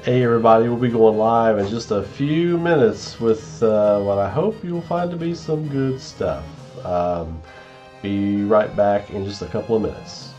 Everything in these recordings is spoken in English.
Hey everybody, we'll be going live in just a few minutes with what I hope you'll find to be some good stuff. Be right back in just a couple of minutes.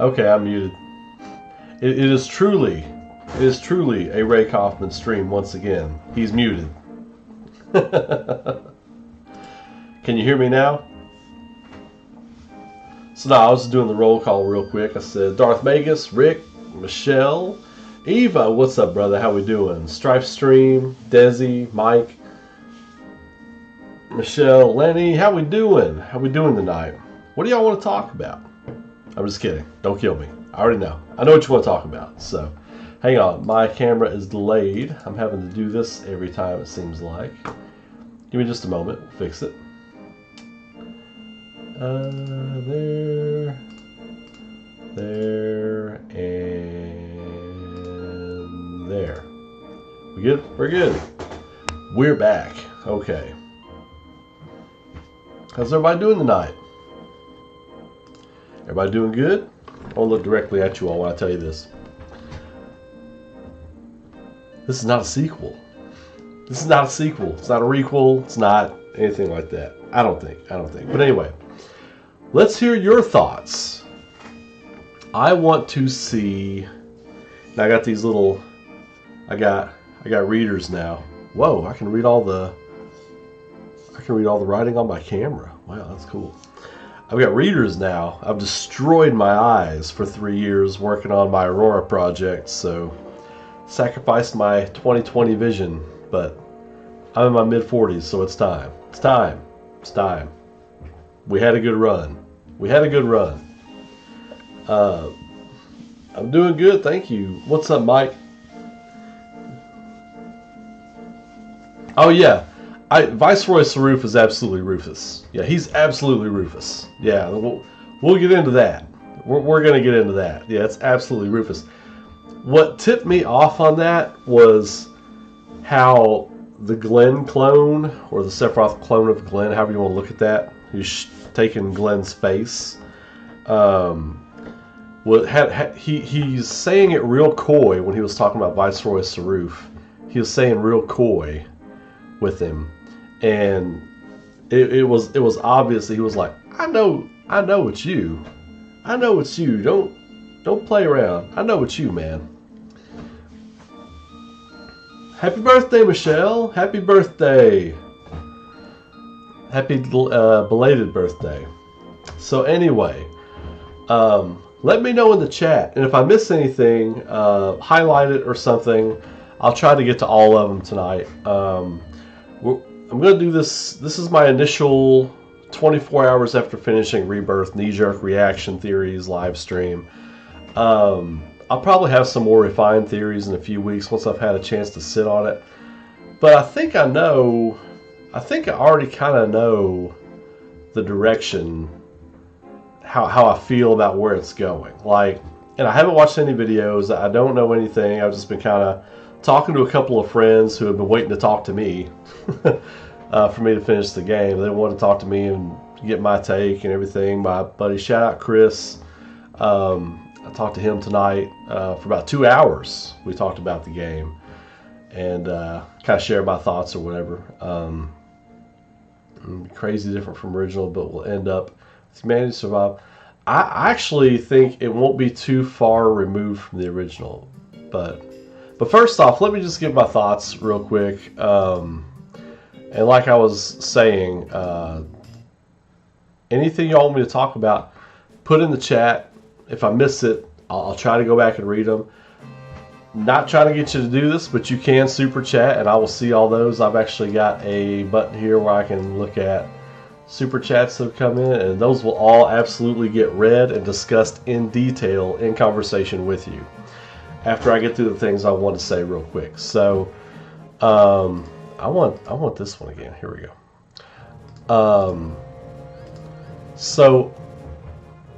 Okay, I'm muted. It is truly a Ray Kaufman stream once again. He's muted. Can you hear me now? So now I was doing the roll call real quick. I said Darth Magus, Rick, Michelle, Eva, what's up, brother? How we doing? Strife Stream, Desi, Mike, Michelle, Lenny, how we doing? How we doing tonight? What do y'all want to talk about? I'm just kidding. Don't kill me. I already know. I know what you want to talk about. So, hang on. My camera is delayed. I'm having to do this every time, it seems like. Give me just a moment. We'll fix it. There, and there. We good? We're good. We're back. Okay. How's everybody doing tonight? Everybody doing good? I won't look directly at you all when I tell you this. This is not a sequel. This is not a sequel. It's not a requel. It's not anything like that. I don't think. But anyway, let's hear your thoughts. I want to see. I got these little. I got readers now. Whoa! I can read all the I can read all the writing on my camera. Wow, that's cool. I've got readers now. I've destroyed my eyes for 3 years working on my Aurora project, so sacrificed my 20/20 vision, but I'm in my mid-40s, so it's time. It's time. It's time. We had a good run. We had a good run. I'm doing good, thank you. What's up, Mike? Oh, yeah. Viceroy Saruf is absolutely Rufus. Yeah, he's absolutely Rufus. Yeah, we'll get into that. We're going to get into that. Yeah, it's absolutely Rufus. What tipped me off on that was how the Glenn clone, or the Sephiroth clone of Glenn, however you want to look at that, who's taking Glenn's face, he's saying it real coy when he was talking about Viceroy Saruf. He was saying real coy with him, and it was obvious that he was like, I know it's you. I know it's you. Don't play around. I know it's you, man. Happy birthday, Michelle. Happy birthday. Happy belated birthday. So anyway, let me know in the chat, and if I miss anything, highlight it or something. I'll try to get to all of them tonight. I'm going to do this. This is my initial 24 hours after finishing Rebirth knee-jerk reaction theories live stream. I'll probably have some more refined theories in a few weeks once I've had a chance to sit on it. But I think I already kind of know the direction, how I feel about where it's going. And I haven't watched any videos. I don't know anything. I've just been kind of talking to a couple of friends who have been waiting to talk to me for me to finish the game. They want to talk to me and get my take and everything. My buddy, shout out Chris. I talked to him tonight for about 2 hours. We talked about the game and kind of shared my thoughts or whatever. Crazy different from original, but we'll end up with Humanity Survive. I actually think it won't be too far removed from the original, but first off, let me just give my thoughts real quick. And like I was saying, anything y'all want me to talk about, put in the chat. If I miss it, I'll try to go back and read them. Not trying to get you to do this, but you can super chat, and I will see all those. I've actually got a button here where I can look at super chats that have come in, and those will all absolutely get read and discussed in detail in conversation with you after I get through the things I want to say real quick. So I want this one again. Here we go. So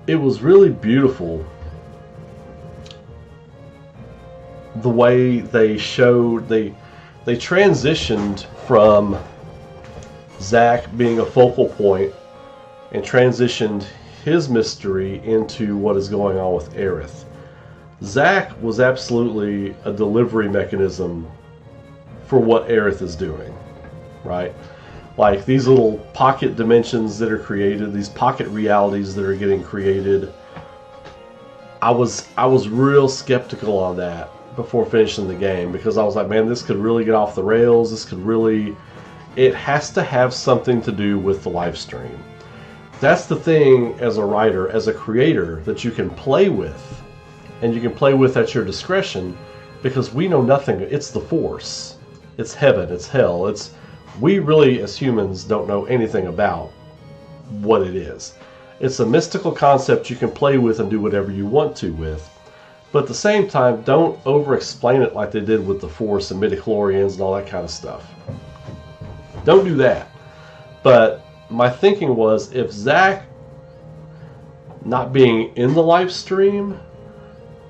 it was really beautiful the way they showed, they transitioned from Zack being a focal point and transitioned his mystery into what is going on with Aerith. Zack was absolutely a delivery mechanism for what Aerith is doing, right? Like these little pocket dimensions that are created, these pocket realities that are getting created. I was real skeptical on that before finishing the game, because I was like, man, this could really get off the rails. This could really, it has to have something to do with the live stream. That's the thing as a writer, as a creator, that you can play with, and you can play with at your discretion, because we know nothing. It's the Force. It's heaven. It's hell. We really, as humans, don't know anything about what it is. It's a mystical concept you can play with and do whatever you want to with. But at the same time, don't over-explain it like they did with the Force and midichlorians and all that kind of stuff. Don't do that. But my thinking was, if Zack not being in the live stream,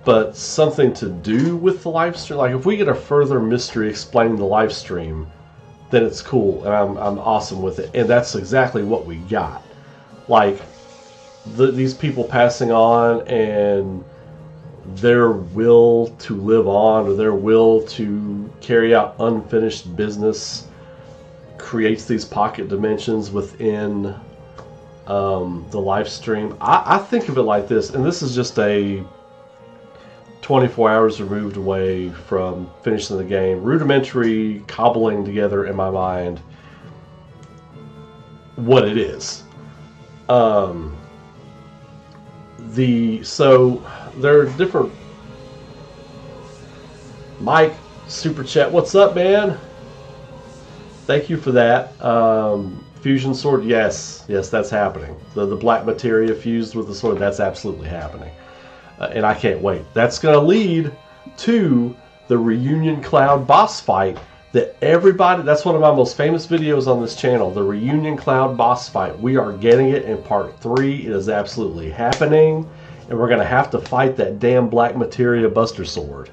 but something to do with the live stream, like if we get a further mystery explaining the live stream, then it's cool, and I'm awesome with it. And that's exactly what we got. Like, these people passing on and their will to live on, or their will to carry out unfinished business, creates these pocket dimensions within the live stream. I think of it like this, and this is just a 24 hours removed away from finishing the game, rudimentary cobbling together in my mind. what it is. So there are different. Mike, super chat, what's up, man? Thank you for that. Fusion sword, yes, that's happening. The black materia fused with the sword, that's absolutely happening, and I can't wait. That's going to lead to the Reunion Cloud boss fight that everybody. That's one of my most famous videos on this channel. The Reunion Cloud boss fight. We are getting it in part 3. It is absolutely happening, and we're going to have to fight that damn black materia buster sword.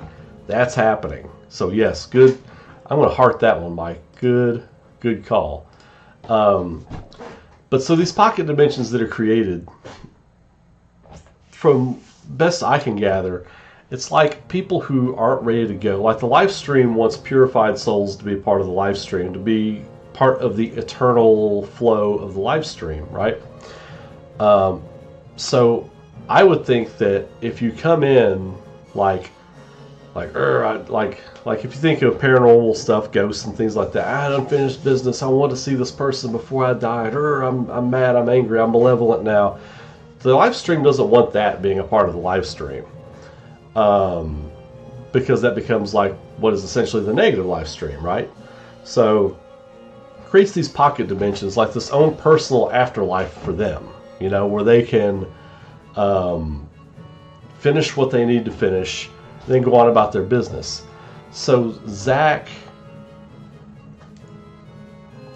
That's happening. So yes, good. I'm going to heart that one, Mike. Good call. But so these pocket dimensions that are created, from best I can gather, it's like people who aren't ready to go. Like the live stream wants purified souls to be part of the live stream, to be part of the eternal flow of the live stream, right? So I would think that if you come in like if you think of paranormal stuff, ghosts and things like that, I had unfinished business, I want to see this person before I died, I'm mad, I'm angry, I'm malevolent now. The live stream doesn't want that being a part of the live stream, because that becomes like what is essentially the negative live stream, right? So creates these pocket dimensions, like this own personal afterlife for them, you know, where they can finish what they need to finish, then go on about their business. So Zach,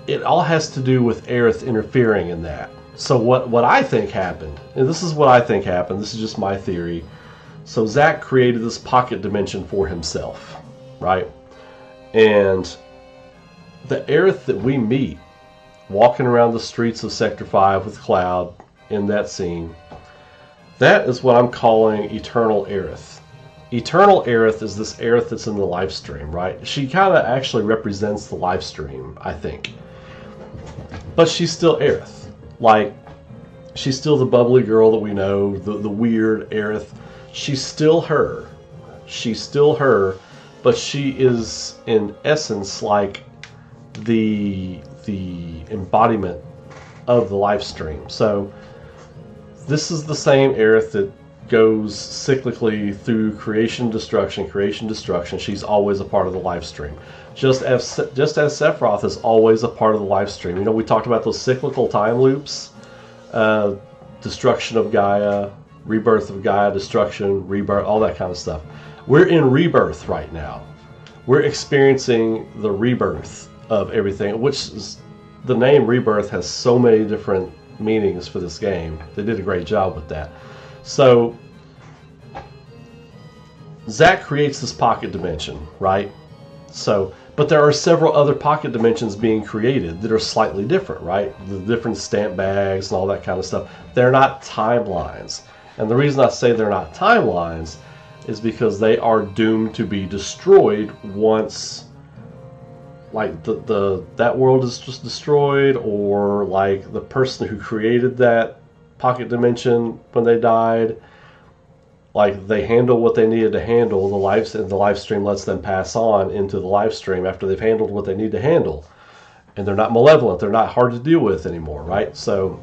it all has to do with Aerith interfering in that. So what I think happened, and this is what I think happened, this is just my theory. So Zach created this pocket dimension for himself, right? And the Aerith that we meet walking around the streets of Sector 5 with Cloud in that scene, that is what I'm calling Eternal Aerith. Eternal Aerith is this Aerith that's in the live stream, right? She kind of actually represents the live stream, I think. But she's still Aerith. Like, she's still the bubbly girl that we know, the weird Aerith. She's still her. She's still her, but she is, in essence, like the embodiment of the live stream. So this is the same Aerith that goes cyclically through creation, destruction. She's always a part of the live stream. Just as Sephiroth is always a part of the live stream. You know, we talked about those cyclical time loops. Destruction of Gaia, rebirth of Gaia, destruction, rebirth, all that kind of stuff. We're in rebirth right now. We're experiencing the rebirth of everything, which is, the name Rebirth has so many different meanings for this game. They did a great job with that. So Zach creates this pocket dimension, right? So, but there are several other pocket dimensions being created that are slightly different, right? The different stamp bags and all that kind of stuff. They're not timelines. And the reason I say they're not timelines is because they are doomed to be destroyed once, like, that world is just destroyed, or like the person who created that pocket dimension when they died, like, they handle what they needed to handle. The live stream lets them pass on into the live stream after they've handled what they need to handle, and they're not malevolent, they're not hard to deal with anymore, right? So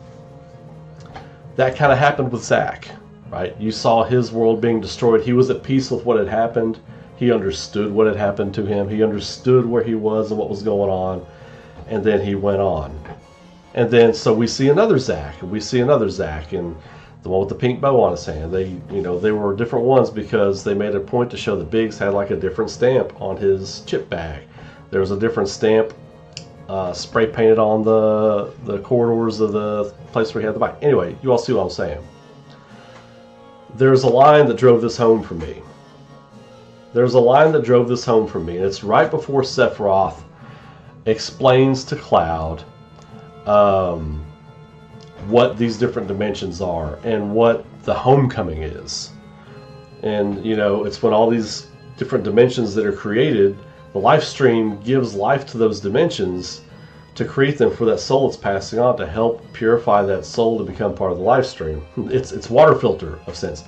that kind of happened with Zach, right? You saw his world being destroyed. He was at peace with what had happened. He understood what had happened to him. He understood where he was and what was going on, and then he went on. And then, so we see another Zach, and the one with the pink bow on his hand. They were different ones because they made a point to show that Biggs had like a different stamp on his chip bag. There was a different stamp spray painted on the corridors of the place where he had the bike. Anyway, you all see what I'm saying. There's a line that drove this home for me. And it's right before Sephiroth explains to Cloud what these different dimensions are and what the homecoming is. And, you know, it's when all these different dimensions that are created, the life stream gives life to those dimensions to create them for that soul it's passing on, to help purify that soul to become part of the life stream. It's water filter of sense.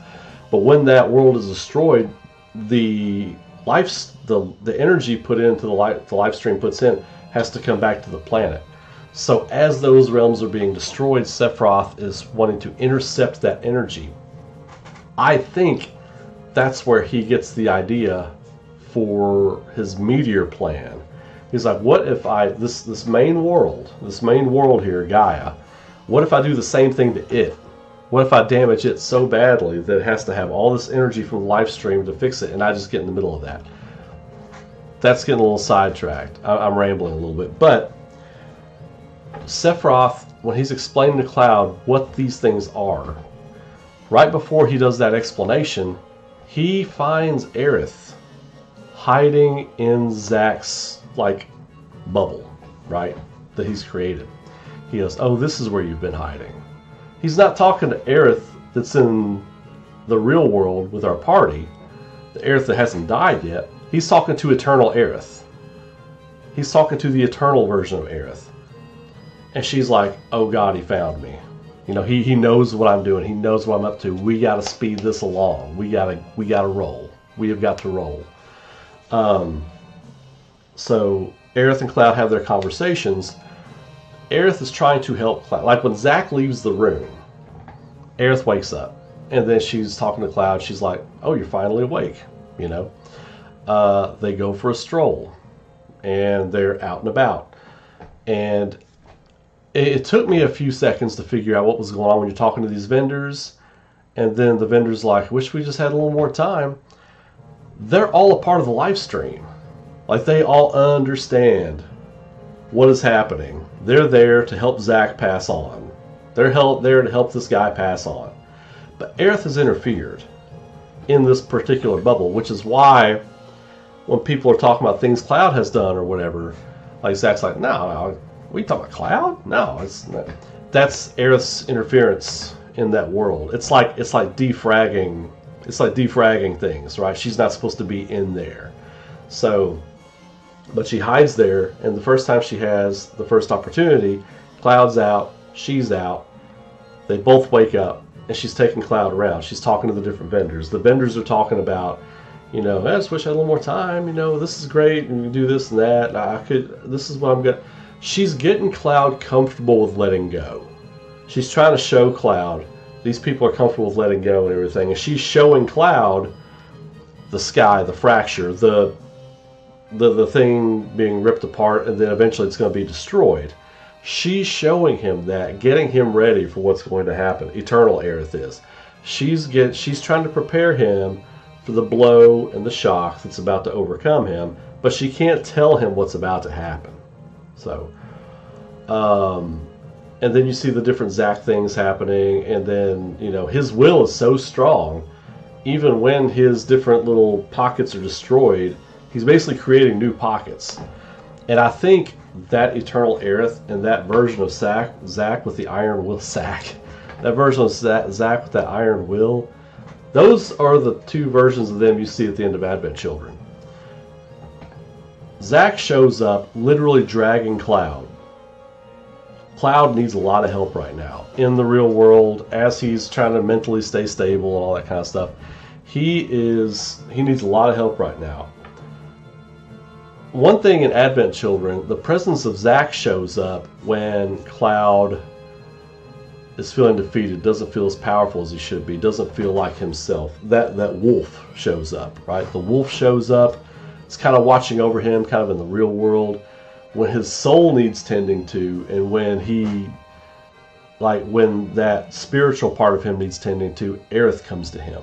But when that world is destroyed, the energy put into the life stream puts in has to come back to the planet. So as those realms are being destroyed, Sephiroth is wanting to intercept that energy. I think that's where he gets the idea for his meteor plan. He's like, what if this main world here, Gaia, what if I do the same thing to it? What if I damage it so badly that it has to have all this energy from the life stream to fix it, and I just get in the middle of that? That's getting a little sidetracked. I'm rambling a little bit, but Sephiroth, when he's explaining to Cloud what these things are, right before he does that explanation, he finds Aerith hiding in Zack's bubble, right, that he's created. He goes, oh, this is where you've been hiding. He's not talking to Aerith that's in the real world with our party, the Aerith that hasn't died yet. He's talking to Eternal Aerith. He's talking to the eternal version of Aerith. And she's like, oh God, he found me. You know, he knows what I'm doing. He knows what I'm up to. We got to speed this along. We got to roll. We have got to roll. So Aerith and Cloud have their conversations. Aerith is trying to help Cloud. Like when Zack leaves the room, Aerith wakes up. And then she's talking to Cloud. She's like, oh, you're finally awake. You know. They go for a stroll. And they're out and about. And it took me a few seconds to figure out what was going on when you're talking to these vendors. And then the vendor's like, wish we just had a little more time. They're all a part of the live stream. Like, they all understand what is happening. They're there to help Zack pass on. They're there to help this guy pass on. But Aerith has interfered in this particular bubble, which is why when people are talking about things Cloud has done or whatever, like Zack's like, no, we talking about Cloud? No, it's not. That's Aerith's interference in that world. It's like defragging. It's like defragging things, right? She's not supposed to be in there. So, but she hides there, and the first time she has the first opportunity, Cloud's out, she's out. They both wake up, and she's taking Cloud around. She's talking to the different vendors. The vendors are talking about, you know, I just wish I had a little more time. You know, this is great, and you do this and that. This is what I'm good. She's getting Cloud comfortable with letting go. She's trying to show Cloud these people are comfortable with letting go and everything. And she's showing Cloud the sky, the fracture, the thing being ripped apart, and then eventually it's going to be destroyed. She's showing him that, getting him ready for what's going to happen. Eternal Aerith is. She's trying to prepare him for the blow and the shock that's about to overcome him, but she can't tell him what's about to happen. So, and then you see the different Zack things happening, and then, you know, his will is so strong, even when his different little pockets are destroyed, he's basically creating new pockets. And I think that Eternal Aerith and that version of Zack with the Iron Will, that version of Zack with that Iron Will, those are the two versions of them you see at the end of Advent Children. Zack shows up literally dragging Cloud. Cloud needs a lot of help right now in the real world as he's trying to mentally stay stable and all that kind of stuff. He needs a lot of help right now. One thing in Advent Children, the presence of Zack shows up when Cloud is feeling defeated, doesn't feel as powerful as he should be, doesn't feel like himself. That wolf shows up, right? The wolf shows up. It's kind of watching over him, kind of in the real world, when his soul needs tending to, and when that spiritual part of him needs tending to, Aerith comes to him.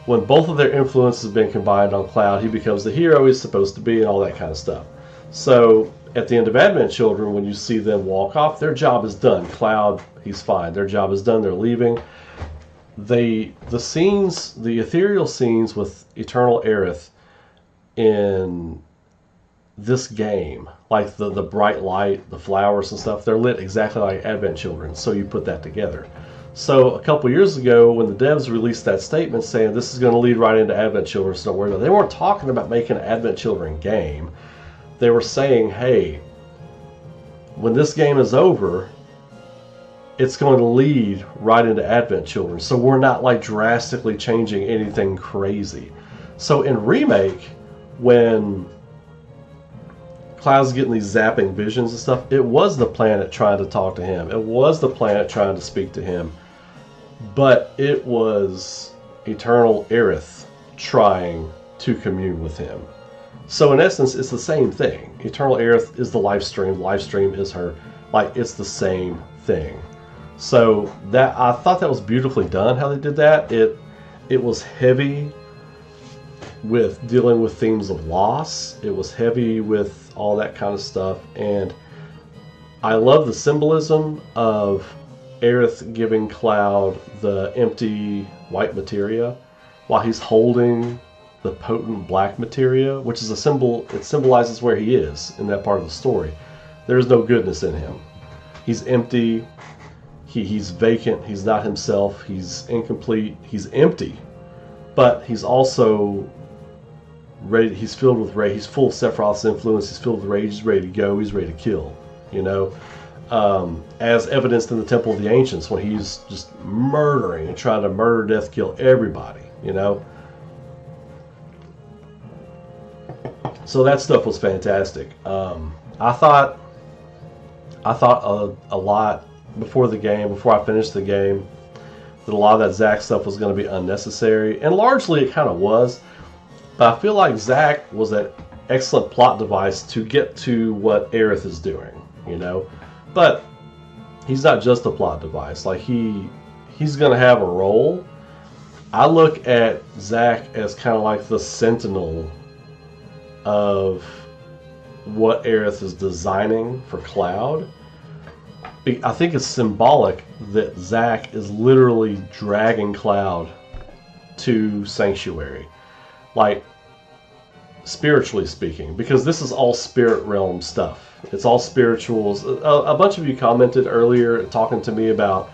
When both of their influences have been combined on Cloud, he becomes the hero he's supposed to be and all that kind of stuff. So at the end of Advent Children, when you see them walk off, their job is done. Cloud, he's fine. Their job is done. They're leaving. The scenes, the ethereal scenes with Eternal Aerith in this game, like the bright light, the flowers and stuff, they're lit exactly like Advent Children. So you put that together. So a couple years ago, when the devs released that statement saying this is going to lead right into Advent Children, so don't worry about it, they weren't talking about making an Advent Children game. They were saying, hey, when this game is over, it's going to lead right into Advent Children. So we're not like drastically changing anything crazy. So in Remake, when Cloud's getting these zapping visions and stuff. It was the planet trying to talk to him. It was the planet trying to speak to him. But it was Eternal Aerith trying to commune with him. So in essence, it's the same thing. Eternal Aerith is the life stream. The life stream is her. Like, it's the same thing. So that, I thought that was beautifully done how they did that. It was heavy with dealing with themes of loss. It was heavy with all that kind of stuff. And I love the symbolism of Aerith giving Cloud the empty white materia while he's holding the potent black materia, which is a symbol. It symbolizes where he is in that part of the story. There is no goodness in him. He's empty. He's vacant. He's not himself. He's incomplete. He's empty. But he's also ready. He's filled with rage. He's full of Sephiroth's influence. He's filled with rage. He's ready to go. He's ready to kill. You know, as evidenced in the Temple of the Ancients when he's just murdering and trying to murder, death, kill everybody. You know. So that stuff was fantastic. I thought a lot before the game, before I finished the game, that a lot of that Zack stuff was going to be unnecessary, and largely it kind of was. But I feel like Zack was an excellent plot device to get to what Aerith is doing, you know. But he's not just a plot device. Like he's going to have a role. I look at Zack as kind of like the sentinel of what Aerith is designing for Cloud. I think it's symbolic that Zack is literally dragging Cloud to Sanctuary, like spiritually speaking, because this is all spirit realm stuff. It's all spirituals. A bunch of you commented earlier talking to me about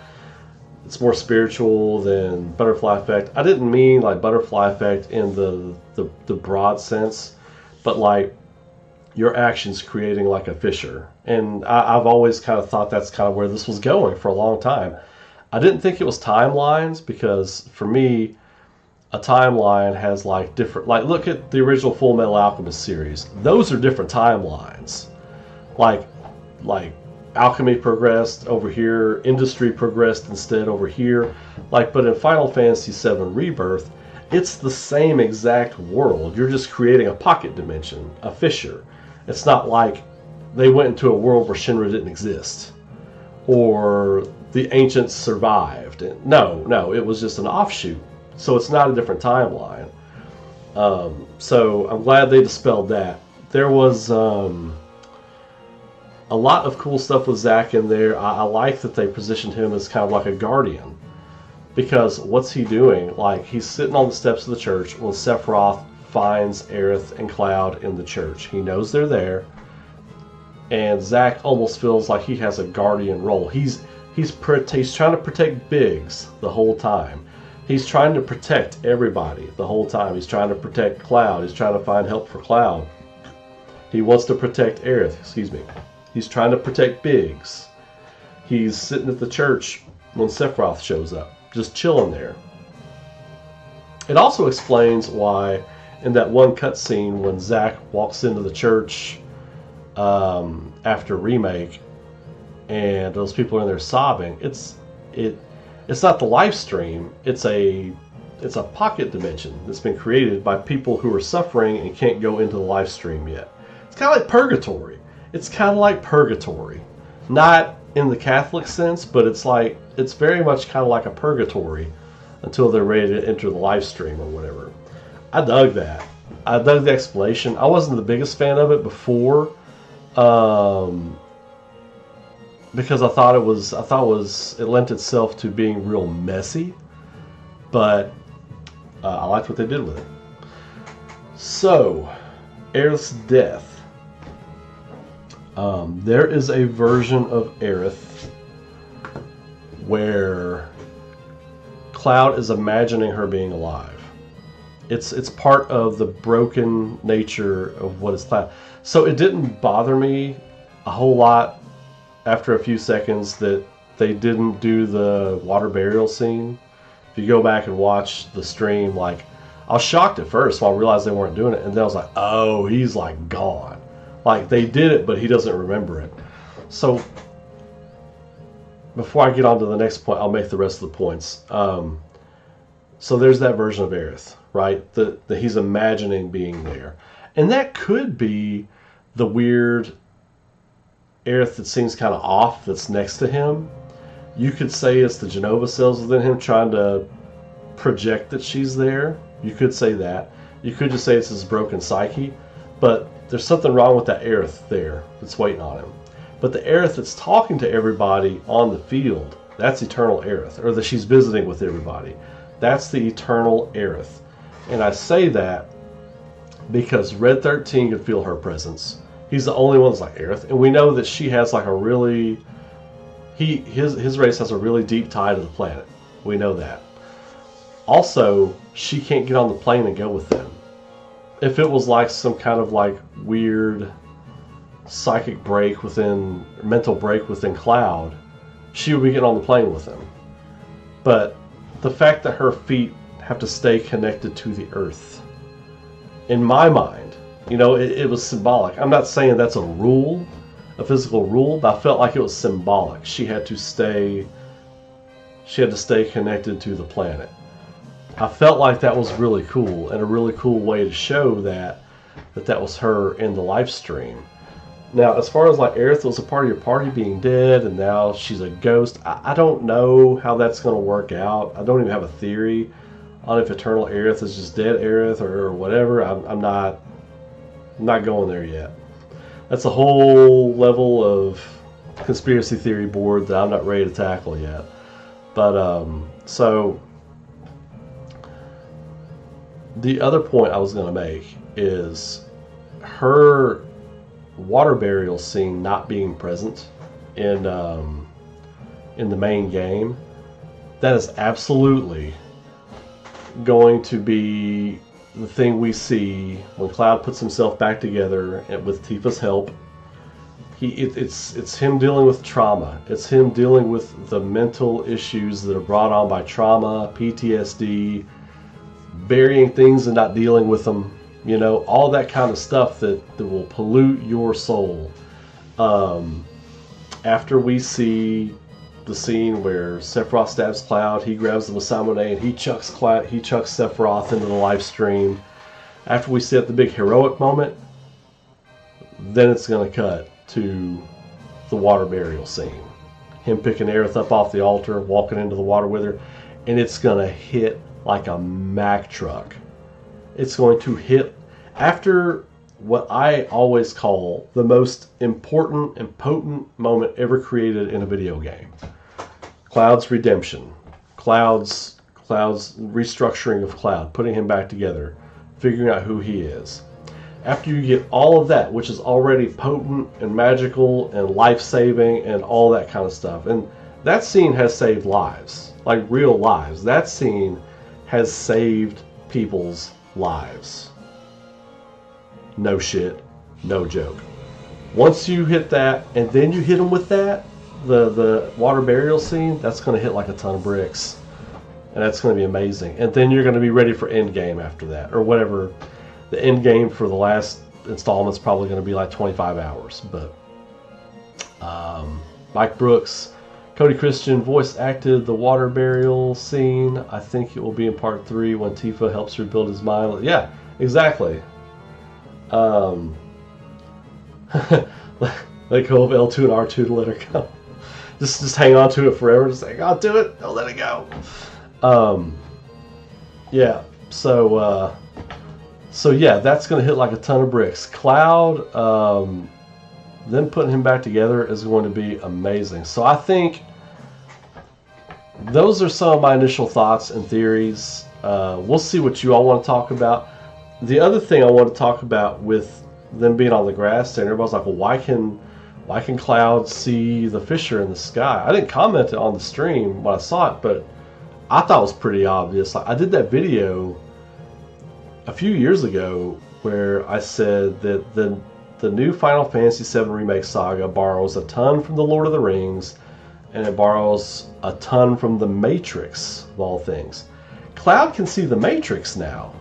it's more spiritual than Butterfly Effect. I didn't mean like Butterfly Effect in the broad sense, but like your actions creating like a fissure. And I've always kind of thought that's kind of where this was going for a long time. I didn't think it was timelines, because for me, a timeline has like different, like look at the original Full Metal Alchemist series. Those are different timelines. Like alchemy progressed over here, industry progressed instead over here. Like, but in Final Fantasy VII Rebirth, it's the same exact world. You're just creating a pocket dimension, a fissure. It's not like they went into a world where Shinra didn't exist, or the ancients survived. No, it was just an offshoot. So it's not a different timeline. So I'm glad they dispelled that. There was a lot of cool stuff with Zack in there. I like that they positioned him as kind of like a guardian, because what's he doing? Like, he's sitting on the steps of the church when Sephiroth finds Aerith and Cloud in the church. He knows they're there, and Zack almost feels like he has a guardian role. He's trying to protect Biggs the whole time. He's trying to protect everybody the whole time. He's trying to protect Cloud. He's trying to find help for Cloud. He wants to protect Aerith. Excuse me. He's trying to protect Biggs. He's sitting at the church when Sephiroth shows up, just chilling there. It also explains why in that one cutscene when Zack walks into the church after Remake, and those people are in there sobbing, it's not the live stream. It's a pocket dimension that's been created by people who are suffering and can't go into the live stream yet. It's kind of like purgatory. It's kind of like purgatory, not in the Catholic sense, but it's very much kind of like a purgatory until they're ready to enter the live stream or whatever. I dug that. I dug the explanation. I wasn't the biggest fan of it before, because I thought it lent itself to being real messy, but I liked what they did with it. So, Aerith's death. There is a version of Aerith where Cloud is imagining her being alive. It's part of the broken nature of what is Cloud. So it didn't bother me a whole lot after a few seconds that they didn't do the water burial scene. If you go back and watch the stream, like, I was shocked at first when I realized they weren't doing it, and then I was like, oh, he's like gone. Like, they did it, but he doesn't remember it. So, before I get on to the next point, I'll make the rest of the points. So there's that version of Aerith, right? That he's imagining being there. And that could be the weird Aerith that seems kind of off that's next to him. You could say it's the Genova cells within him trying to project that she's there. You could say that. You could just say it's his broken psyche. But there's something wrong with that Aerith there that's waiting on him. But the Aerith that's talking to everybody on the field, that's eternal Aerith. Or that she's visiting with everybody. That's the eternal Aerith. And I say that because Red 13 could feel her presence. He's the only one that's like Aerith. And we know that she has like a really... His race has a really deep tie to the planet. We know that. Also, she can't get on the plane and go with them. If it was like some kind of like weird psychic break within, mental break within Cloud, she would be getting on the plane with him. But the fact that her feet have to stay connected to the earth, in my mind, you know, it was symbolic. I'm not saying that's a rule, a physical rule, but I felt like it was symbolic. She had to stay connected to the planet. I felt like that was really cool, and a really cool way to show that was her in the live stream. Now, as far as like Aerith was a part of your party being dead, and now she's a ghost, I don't know how that's going to work out. I don't even have a theory on if Eternal Aerith is just dead Aerith or whatever. I'm not going there yet. That's a whole level of conspiracy theory board that I'm not ready to tackle yet. But so the other point I was going to make is her water burial scene not being present in the main game. That is absolutely going to be the thing we see when Cloud puts himself back together and with Tifa's help. It's him dealing with trauma. It's him dealing with the mental issues that are brought on by trauma, PTSD, burying things and not dealing with them, you know, all that kind of stuff that will pollute your soul. After we see the scene where Sephiroth stabs Cloud, he grabs the Masamune and he chucks Sephiroth into the live stream. After we see at the big heroic moment, then it's going to cut to the water burial scene. Him picking Aerith up off the altar, walking into the water with her, and it's going to hit like a Mack truck. It's going to hit after what I always call the most important and potent moment ever created in a video game. Cloud's redemption. Cloud's restructuring of Cloud, putting him back together, figuring out who he is. After you get all of that, which is already potent and magical and life-saving and all that kind of stuff, and that scene has saved lives, like real lives. That scene has saved people's lives. No shit, no joke. Once you hit that, and then you hit them with that, the water burial scene, that's going to hit like a ton of bricks. And that's going to be amazing. And then you're going to be ready for endgame after that, or whatever. The endgame for the last installment's probably going to be like 25 hours. But Mike Brooks, Cody Christian voice acted the water burial scene. I think it will be in part 3 when Tifa helps her build his mind. Yeah, exactly. Let go of L2 and R2 to let her go. Just hang on to it forever. Just like, I'll do it. Don't let it go. Yeah. So yeah, that's going to hit like a ton of bricks. Cloud, then putting him back together is going to be amazing. So I think those are some of my initial thoughts and theories. We'll see what you all want to talk about. The other thing I want to talk about with them being on the grass, and everybody's like, well, why can Cloud see the fissure in the sky? I didn't comment it on the stream when I saw it, but I thought it was pretty obvious. Like, I did that video a few years ago where I said that the new Final Fantasy VII Remake Saga borrows a ton from the Lord of the Rings, and it borrows a ton from the Matrix, of all things. Cloud can see the Matrix now.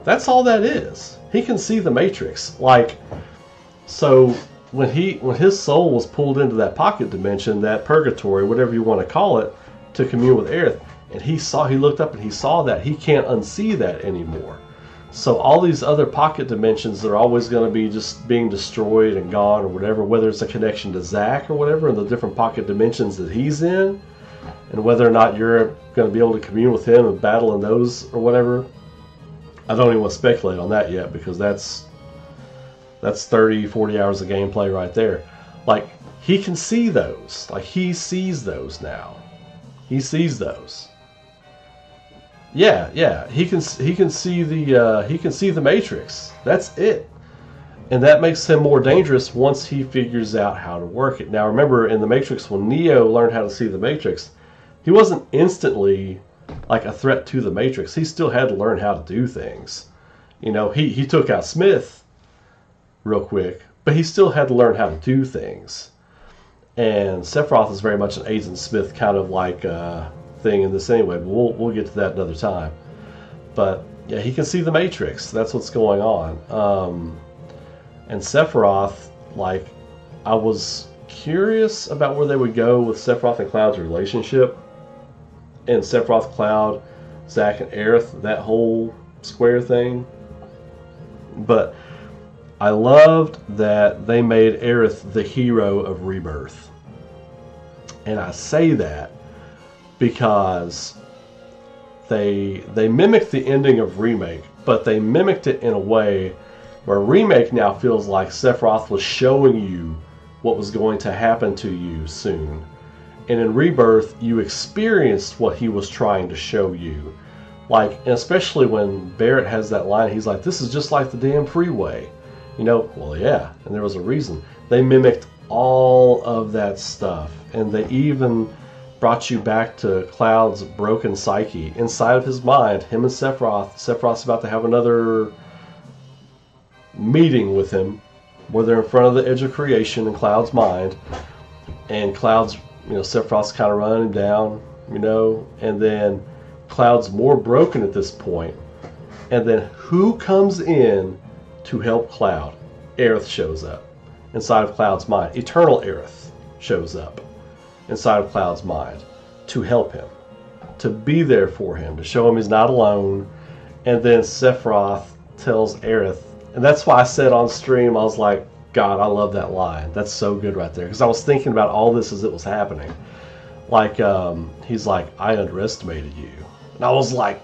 That's all that is. He can see the Matrix. Like, So when his soul was pulled into that pocket dimension, that purgatory, whatever you want to call it, to commune with Aerith, and he looked up and he saw that, he can't unsee that anymore. So all these other pocket dimensions, they're always going to be just being destroyed and gone or whatever, whether it's a connection to Zack or whatever, and the different pocket dimensions that he's in, and whether or not you're going to be able to commune with him and battle in those or whatever. I don't even want to speculate on that yet, because that's 30, 40 hours of gameplay right there. Like, he can see those. Like, he sees those now. He sees those. Yeah. He can see the Matrix. That's it. And that makes him more dangerous once he figures out how to work it. Now, remember, in the Matrix, when Neo learned how to see the Matrix, he wasn't instantly like a threat to the Matrix. He still had to learn how to do things. You know, he took out Smith real quick, but he still had to learn how to do things. And Sephiroth is very much an Agent Smith kind of like thing in this anyway, but we'll get to that another time. But yeah, he can see the Matrix. That's what's going on. And Sephiroth, like, I was curious about where they would go with Sephiroth and Cloud's relationship. And Sephiroth, Cloud, Zack, and Aerith, that whole square thing. But I loved that they made Aerith the hero of Rebirth. And I say that because they mimicked the ending of Remake, but they mimicked it in a way where Remake now feels like Sephiroth was showing you what was going to happen to you soon. And in Rebirth, you experienced what he was trying to show you. Like, and especially when Barrett has that line, he's like, this is just like the damn freeway. You know, well, yeah, and there was a reason. They mimicked all of that stuff, and they even brought you back to Cloud's broken psyche. Inside of his mind, him and Sephiroth's about to have another meeting with him, where they're in front of the edge of creation in Cloud's mind, and Cloud's, you know, Sephiroth's kind of running him down, you know, and then Cloud's more broken at this point, and then who comes in to help Cloud? Aerith shows up inside of Cloud's mind. Eternal Aerith shows up inside of Cloud's mind to help him, to be there for him, to show him he's not alone. And then Sephiroth tells Aerith, and that's why I said on stream, I was like, God, I love that line. That's so good right there. Because I was thinking about all this as it was happening. Like, he's like, I underestimated you. And I was like,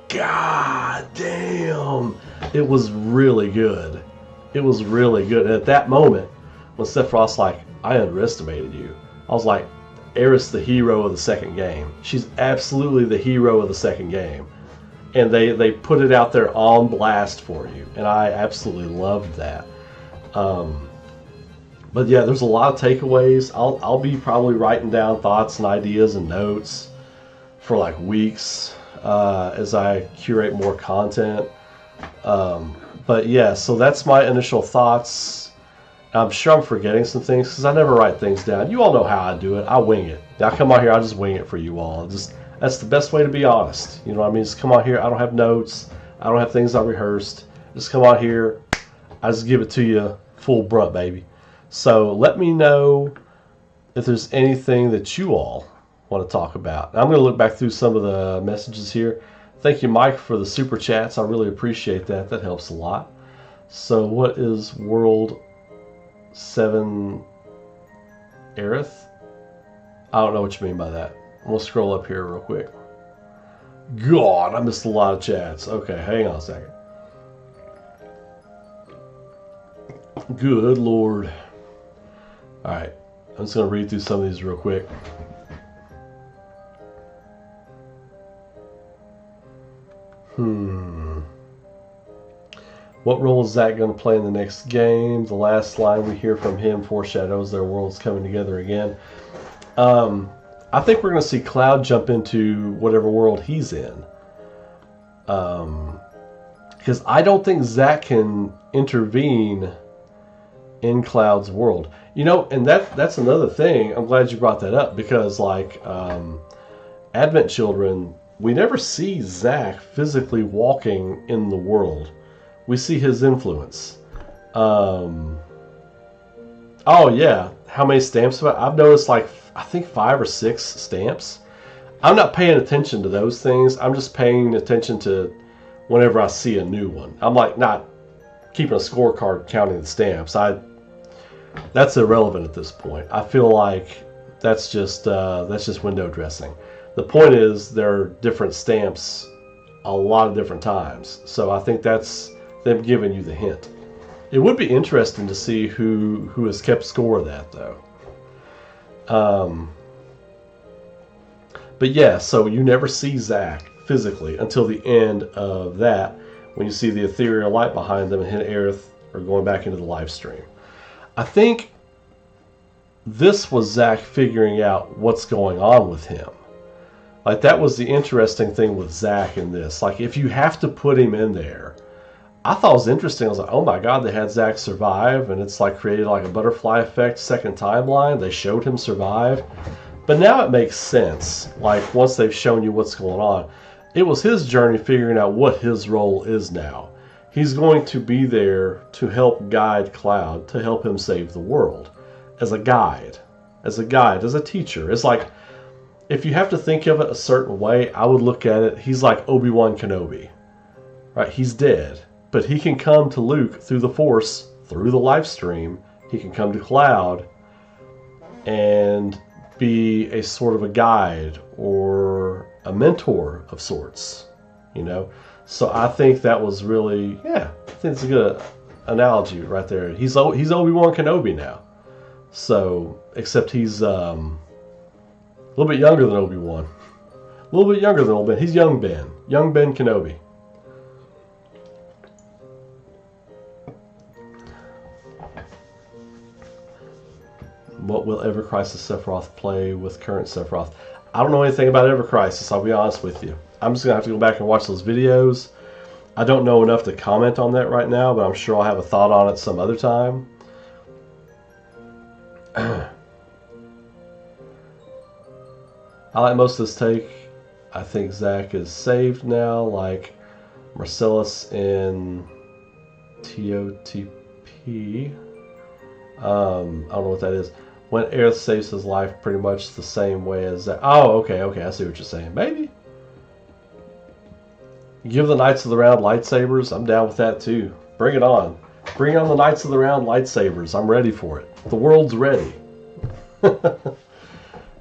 God damn. It was really good. It was really good. And at that moment, when Sephiroth's like, I underestimated you, I was like, Aerith's the hero of the second game. She's absolutely the hero of the second game. And they put it out there on blast for you. And I absolutely loved that. But yeah, there's a lot of takeaways. I'll be probably writing down thoughts and ideas and notes for like weeks as I curate more content. But yeah, so that's my initial thoughts. I'm sure I'm forgetting some things because I never write things down. You all know how I do it. I wing it. I come out here, I just wing it for you all. That's the best way to be honest. You know what I mean? Just come out here. I don't have notes. I don't have things I rehearsed. Just come out here. I just give it to you full brunt, baby. So let me know if there's anything that you all want to talk about. I'm going to look back through some of the messages here. Thank you, Mike, for the super chats. I really appreciate that. That helps a lot. So what is World 7 Aerith? I don't know what you mean by that. I'm going to scroll up here real quick. God, I missed a lot of chats. Okay, hang on a second. Good Lord. Alright, I'm just going to read through some of these real quick. What role is Zack going to play in the next game? The last line we hear from him foreshadows their worlds coming together again. I think we're going to see Cloud jump into whatever world he's in. Because I don't think Zack can intervene in Cloud's world. You know, and that's another thing. I'm glad you brought that up, because like Advent Children, we never see Zack physically walking in the world. We see his influence. Oh yeah, how many stamps? I've noticed like I think 5 or 6 stamps. I'm not paying attention to those things. I'm just paying attention to whenever I see a new one. I'm like not keeping a scorecard counting the stamps. That's irrelevant at this point. I feel like that's just window dressing. The point is there are different stamps a lot of different times. So I think that's them giving you the hint. It would be interesting to see who has kept score of that though. But yeah, so you never see Zack physically until the end of that, when you see the ethereal light behind them and him and Aerith are going back into the live stream. I think this was Zack figuring out what's going on with him. Like that was the interesting thing with Zack in this. Like if you have to put him in there, I thought it was interesting. I was like, oh my god, they had Zack survive, and it's like created like a butterfly effect second timeline. They showed him survive. But now it makes sense. Like once they've shown you what's going on, it was his journey figuring out what his role is now. He's going to be there to help guide Cloud, to help him save the world, as a guide, as a teacher. It's like if you have to think of it a certain way, I would look at it. He's like Obi-Wan Kenobi, right? He's dead, but he can come to Luke through the Force, through the live stream. He can come to Cloud and be a sort of a guide or a mentor of sorts, you know. So I think that was really, yeah, I think it's a good analogy right there. He's Obi-Wan Kenobi now. So except he's a little bit younger than Obi-Wan, a little bit younger than old Ben. He's young Ben Kenobi. What will Ever Crisis Sephiroth play with current Sephiroth? I don't know anything about Ever Crisis, I'll be honest with you. I'm just going to have to go back and watch those videos. I don't know enough to comment on that right now, but I'm sure I'll have a thought on it some other time. I like most of this take. I think Zack is saved now, like Marcellus in TOTP. I don't know what that is. When Aerith saves his life pretty much the same way as that. Oh, okay, I see what you're saying. Maybe. Give the Knights of the Round lightsabers. I'm down with that too. Bring it on. Bring on the Knights of the Round lightsabers. I'm ready for it. The world's ready.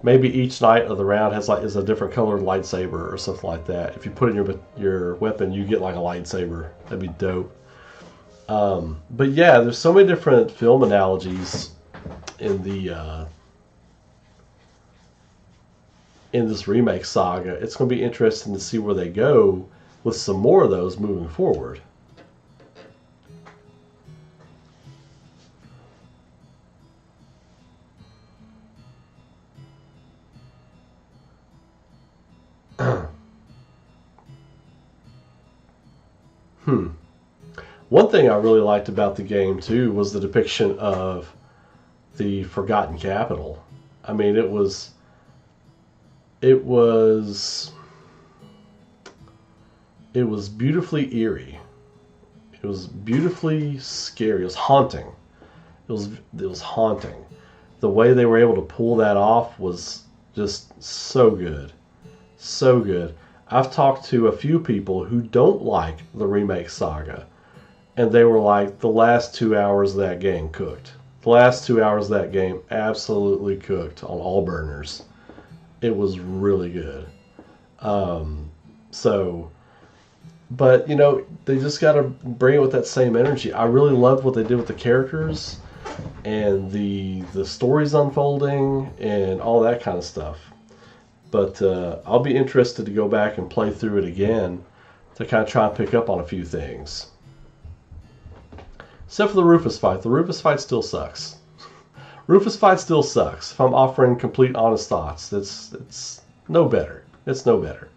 Maybe each Knight of the Round is a different colored lightsaber or something like that. If you put in your weapon, you get like a lightsaber. That'd be dope. But yeah, there's so many different film analogies in this remake saga. It's going to be interesting to see where they go with some more of those moving forward. One thing I really liked about the game too was the depiction of the Forgotten Capital. I mean, it was beautifully eerie. It was beautifully scary. It was haunting. It was haunting. The way they were able to pull that off was just so good. So good. I've talked to a few people who don't like the remake saga, and they were like, the last 2 hours of that game cooked. The last 2 hours of that game absolutely cooked on all burners. It was really good. But, you know, they just got to bring it with that same energy. I really loved what they did with the characters and the stories unfolding and all that kind of stuff. But I'll be interested to go back and play through it again to kind of try and pick up on a few things. Except for the Rufus fight. The Rufus fight still sucks. Rufus fight still sucks. If I'm offering complete honest thoughts, it's no better. It's no better.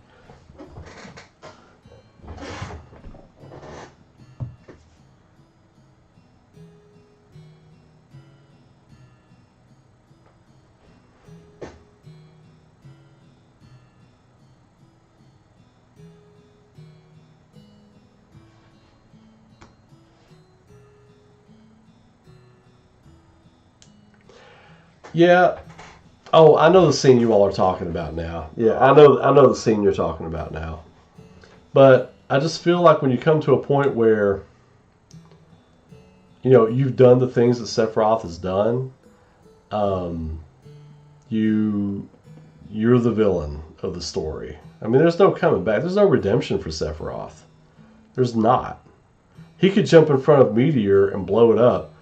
Yeah. Oh, I know the scene you all are talking about now. Yeah, I know the scene you're talking about now. But I just feel like when you come to a point where you've done the things that Sephiroth has done, um, you you're the villain of the story. I mean, there's no coming back. There's no redemption for Sephiroth. There's not. He could jump in front of Meteor and blow it up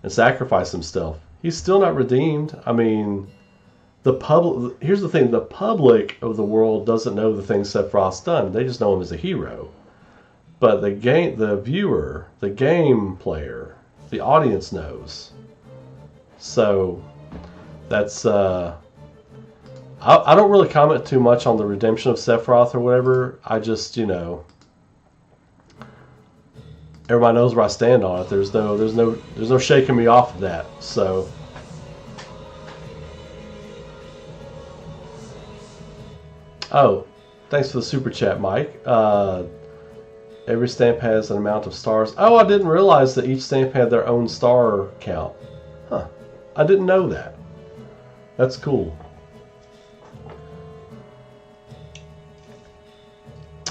and sacrifice himself. He's still not redeemed. I mean, the public. Here's the thing: the public of the world doesn't know the things Sephiroth's done. They just know him as a hero. But the viewer, the game player, the audience knows. So that's. I don't really comment too much on the redemption of Sephiroth or whatever. I just, everybody knows where I stand on it. There's no shaking me off of that. So. Oh, thanks for the super chat, Mike. Every stamp has an amount of stars. Oh, I didn't realize that each stamp had their own star count. Huh. I didn't know that. That's cool.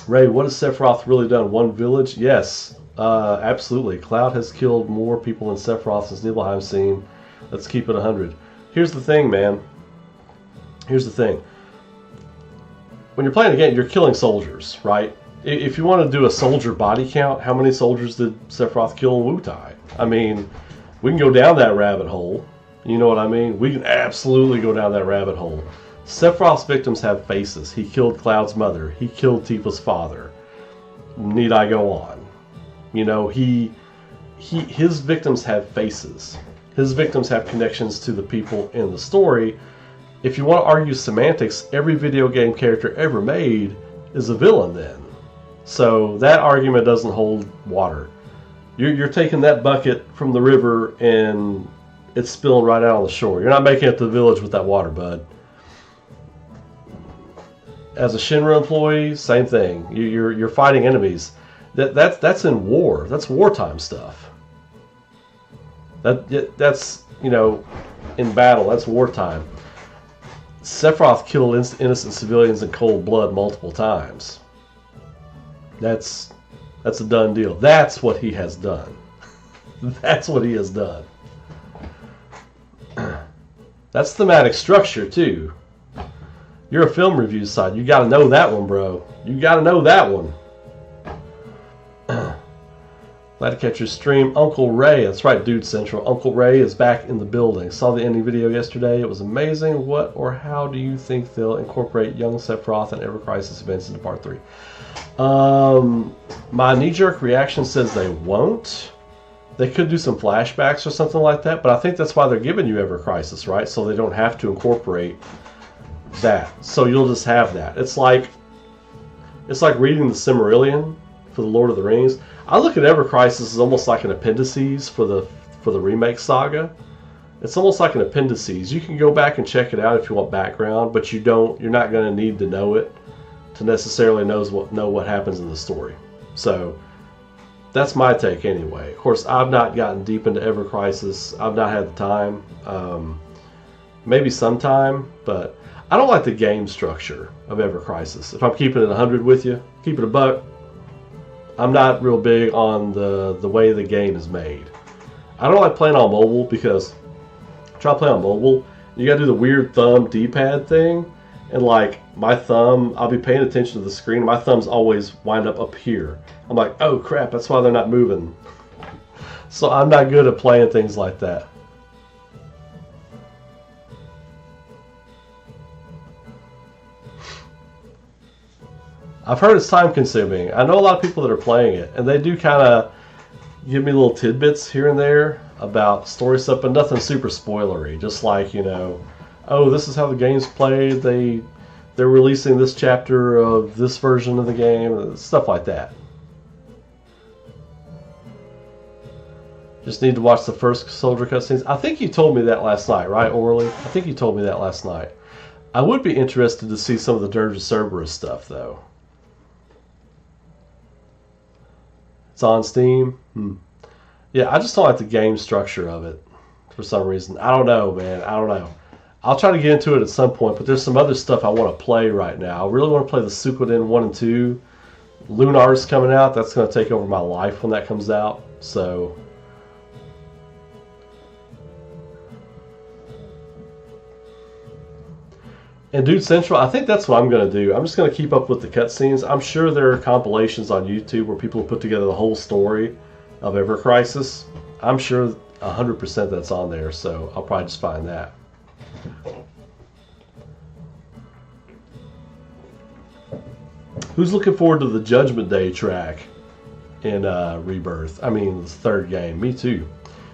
Ray, what has Sephiroth really done? One village? Yes, absolutely. Cloud has killed more people than Sephiroth since Nibelheim's seen. Let's keep it 100. Here's the thing, man. Here's the thing. When you're playing a game, you're killing soldiers, right? If you want to do a soldier body count, how many soldiers did Sephiroth kill in Wutai? I mean, we can go down that rabbit hole. You know what I mean? We can absolutely go down that rabbit hole. Sephiroth's victims have faces. He killed Cloud's mother. He killed Tifa's father. Need I go on? His victims have faces. His victims have connections to the people in the story. If you want to argue semantics, every video game character ever made is a villain then. So that argument doesn't hold water. You're taking that bucket from the river and it's spilling right out on the shore. You're not making it to the village with that water, bud. As a Shinra employee, same thing. You're fighting enemies. That's in war. That's wartime stuff. That's in battle. That's wartime. Sephiroth killed innocent civilians in cold blood multiple times. That's a done deal. That's what he has done. That's what he has done. That's thematic structure too. You're a film review site. You got to know that one, bro. You got to know that one. Glad to catch your stream. Uncle Ray. That's right, Dude Central. Uncle Ray is back in the building. Saw the ending video yesterday. It was amazing. What or how do you think they'll incorporate young Sephiroth and Ever Crisis events into Part 3? My knee-jerk reaction says they won't. They could do some flashbacks or something like that, but I think that's why they're giving you Ever Crisis, right? So they don't have to incorporate that. So you'll just have that. It's like reading the Silmarillion for the Lord of the Rings. I look at Ever Crisis as almost like an appendices for the remake saga. It's almost like an appendices. You can go back and check it out if you want background, but you're not going to need to know it to necessarily know what happens in the story. So that's my take anyway. Of course, I've not gotten deep into Ever Crisis. I've not had the time. Maybe sometime, but I don't like the game structure of Ever Crisis. If I'm keeping it 100 with you, keep it a buck. I'm not real big on the way the game is made. I don't like playing on mobile because try to play on mobile, you gotta do the weird thumb D-pad thing, and like my thumb, I'll be paying attention to the screen. My thumbs always wind up here. I'm like, oh crap, that's why they're not moving. So I'm not good at playing things like that. I've heard it's time consuming. I know a lot of people that are playing it, and they do kind of give me little tidbits here and there about story stuff, but nothing super spoilery. Just like, oh, this is how the game's played. They're releasing this chapter of this version of the game, stuff like that. Just need to watch the first soldier cutscenes. I think you told me that last night, right, Orly? I think you told me that last night. I would be interested to see some of the Dirge of Cerberus stuff, though. It's on Steam. Yeah, I just don't like the game structure of it for some reason. I don't know, man. I don't know. I'll try to get into it at some point, but there's some other stuff I want to play right now. I really want to play the Suikoden 1 and 2. Lunar's coming out. That's going to take over my life when that comes out. So, and Dude Central, I think that's what I'm going to do. I'm just going to keep up with the cutscenes. I'm sure there are compilations on YouTube where people put together the whole story of Ever Crisis. I'm sure 100% that's on there, so I'll probably just find that. Who's looking forward to the Judgment Day track in Rebirth? I mean, the third game. Me too.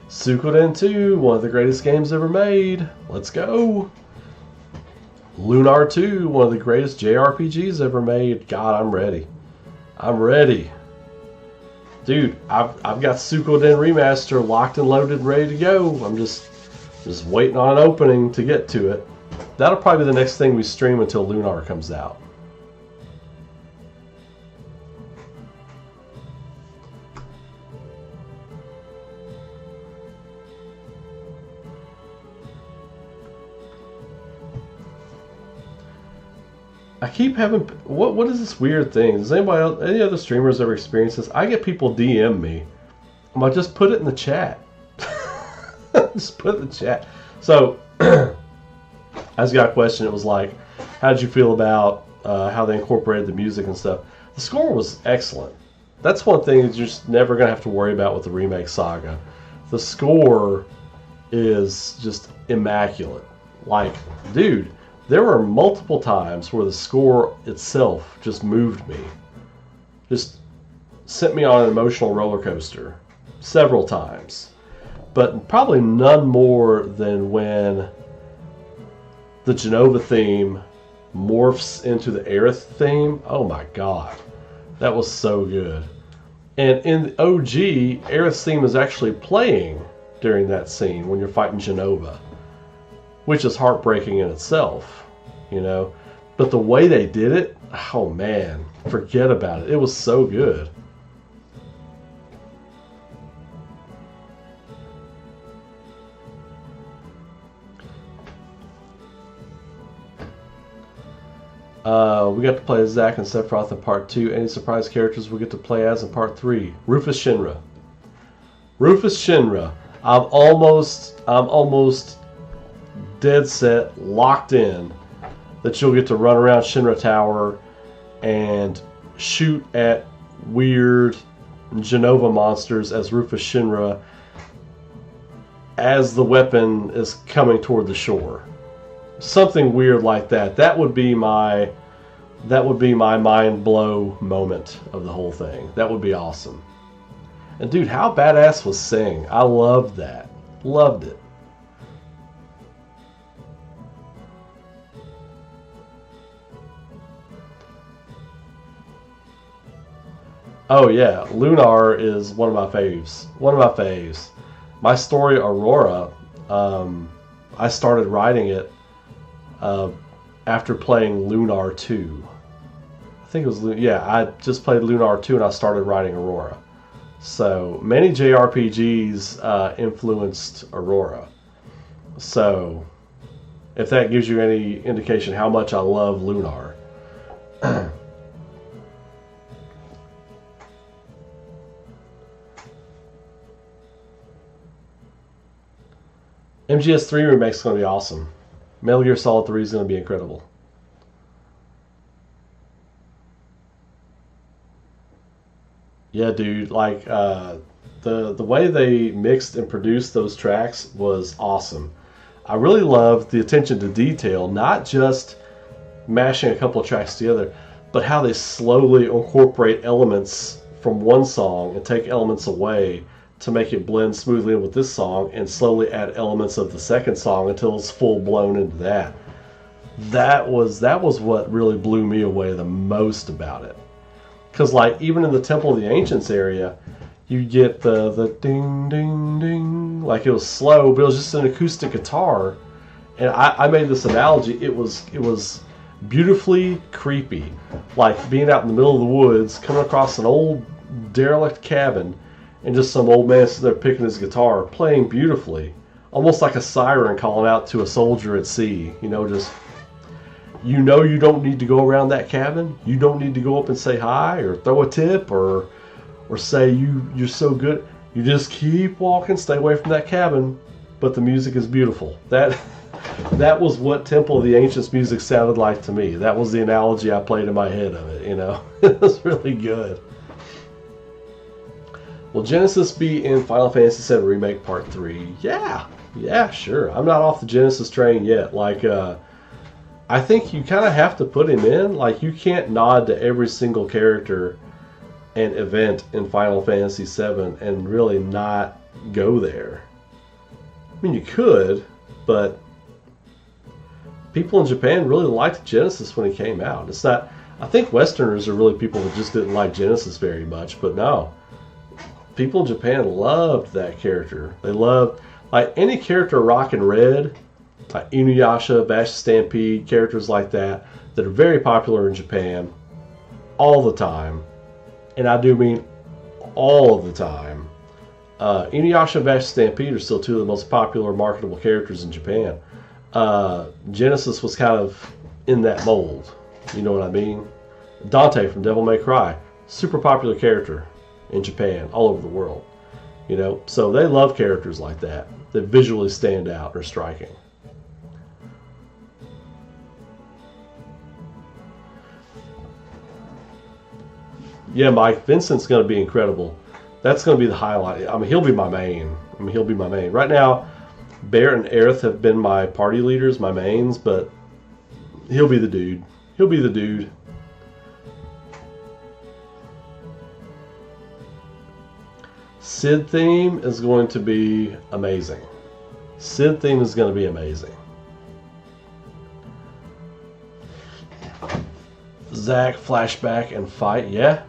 Suikoden 2, one of the greatest games ever made. Let's go. Lunar 2, one of the greatest JRPGs ever made. God, I'm ready. I'm ready. Dude, I've got Suikoden Remaster locked and loaded and ready to go. I'm just waiting on an opening to get to it. That'll probably be the next thing we stream until Lunar comes out. I keep having what is this weird thing? Does anybody else, any other streamers ever experience this? I get people DM me. I'm like, just put it in the chat. Just put it in the chat. So I just got a question. It was like, how did you feel about how they incorporated the music and stuff? The score was excellent. That's one thing that you're just never gonna have to worry about with the remake saga. The score is just immaculate. Like, dude. There were multiple times where the score itself just moved me. Just sent me on an emotional roller coaster. Several times. But probably none more than when the Genova theme morphs into the Aerith theme. Oh my god. That was so good. And in the OG, Aerith's theme is actually playing during that scene when you're fighting Genova, which is heartbreaking in itself, you know. But the way they did it, oh man, forget about it. It was so good. We got to play as Zack and Sephiroth in Part 2. Any surprise characters we get to play as in Part 3? Rufus Shinra. Rufus Shinra. I'm almost dead set, locked in, that you'll get to run around Shinra Tower and shoot at weird Genova monsters as Rufus Shinra as the weapon is coming toward the shore. Something weird like that. That would be my mind blow moment of the whole thing. That would be awesome. And dude, how badass was Sing? I loved that. Loved it. Oh yeah, Lunar is one of my faves. One of my faves. My story, Aurora, I started writing it after playing Lunar 2. I think it was, yeah, I just played Lunar 2 and I started writing Aurora. So many JRPGs influenced Aurora. So if that gives you any indication how much I love Lunar. MGS3 remake is going to be awesome. Metal Gear Solid 3 is going to be incredible. Yeah, dude, like the way they mixed and produced those tracks was awesome. I really loved the attention to detail, not just mashing a couple of tracks together, but how they slowly incorporate elements from one song and take elements away to make it blend smoothly in with this song and slowly add elements of the second song until it's full blown into that. That was what really blew me away the most about it. Because like even in the Temple of the Ancients area, you get the ding ding ding, like it was slow, but it was just an acoustic guitar. And I made this analogy. It was beautifully creepy, like being out in the middle of the woods, coming across an old derelict cabin, and just some old man sitting there picking his guitar, playing beautifully almost like a siren calling out to a soldier at sea. You know, just, you know, you don't need to go around that cabin. You don't need to go up and say hi or throw a tip or say you're so good. You just keep walking, stay away from that cabin, but the music is beautiful. That was what Temple of the Ancients music sounded like to me. That was the analogy I played in my head of it, you know. It was really good. Will Genesis be in Final Fantasy VII Remake Part 3? Yeah, sure. I'm not off the Genesis train yet. Like, I think you kind of have to put him in. Like, you can't nod to every single character and event in Final Fantasy VII and really not go there. I mean, you could, but people in Japan really liked Genesis when it came out. It's not, I think Westerners are really people that just didn't like Genesis very much, but no. People in Japan loved that character. They loved, like, any character rocking red, like Inuyasha, Bash Stampede, characters like that are very popular in Japan all the time. And I do mean all of the time. Inuyasha and Bash Stampede are still two of the most popular marketable characters in Japan. Genesis was kind of in that mold. You know what I mean? Dante from Devil May Cry, super popular character in Japan, all over the world. You know, so they love characters like that visually stand out or striking. Yeah, Mike, Vincent's going to be incredible. That's going to be the highlight. I mean, he'll be my main. Right now, Bear and Aerith have been my party leaders, my mains, but he'll be the dude. Sid theme is going to be amazing. Zack flashback and fight, yeah.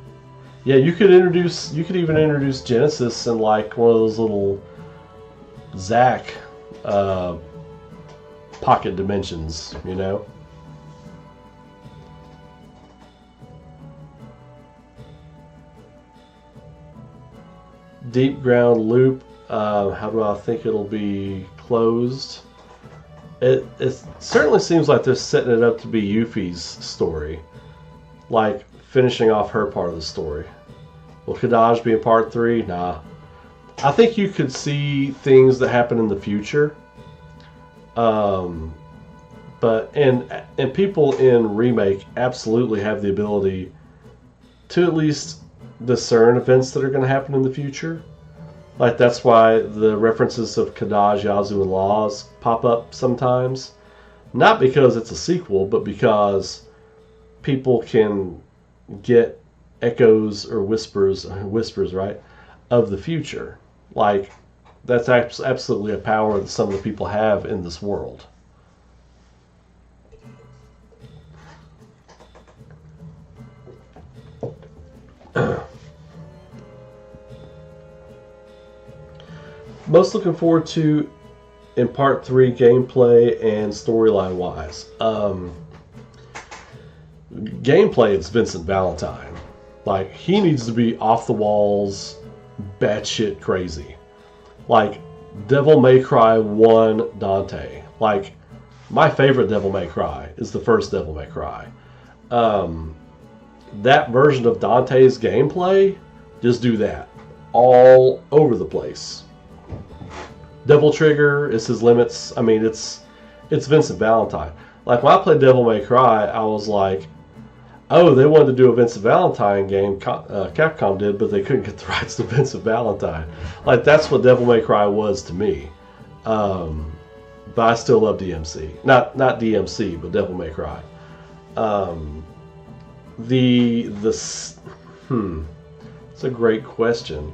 Yeah, you could even introduce Genesis in like one of those little Zack pocket dimensions, you know. Deep ground loop, how do I think it'll be closed? It certainly seems like they're setting it up to be Yuffie's story, like finishing off her part of the story. Will Kadaj be in part 3? Nah. I think you could see things that happen in the future. But people in Remake absolutely have the ability to at least discern events that are going to happen in the future. Like, that's why the references of Kadaj, Yazoo, and Laws pop up sometimes. Not because it's a sequel, but because people can get echoes or whispers, right, of the future. Like, that's absolutely a power that some of the people have in this world. Most looking forward to in part 3 gameplay and storyline wise. Gameplay, it's Vincent Valentine. Like, he needs to be off the walls, batshit crazy. Like, Devil May Cry 1 Dante. Like, my favorite Devil May Cry is the first Devil May Cry. That version of Dante's gameplay, just do that. All over the place. Devil Trigger is his limits. I mean, it's Vincent Valentine. Like, when I played Devil May Cry, I was like, oh, they wanted to do a Vincent Valentine game, Capcom did, but they couldn't get the rights to Vincent Valentine. Like, that's what Devil May Cry was to me. But I still love DMC. Not DMC, but Devil May Cry. It's a great question.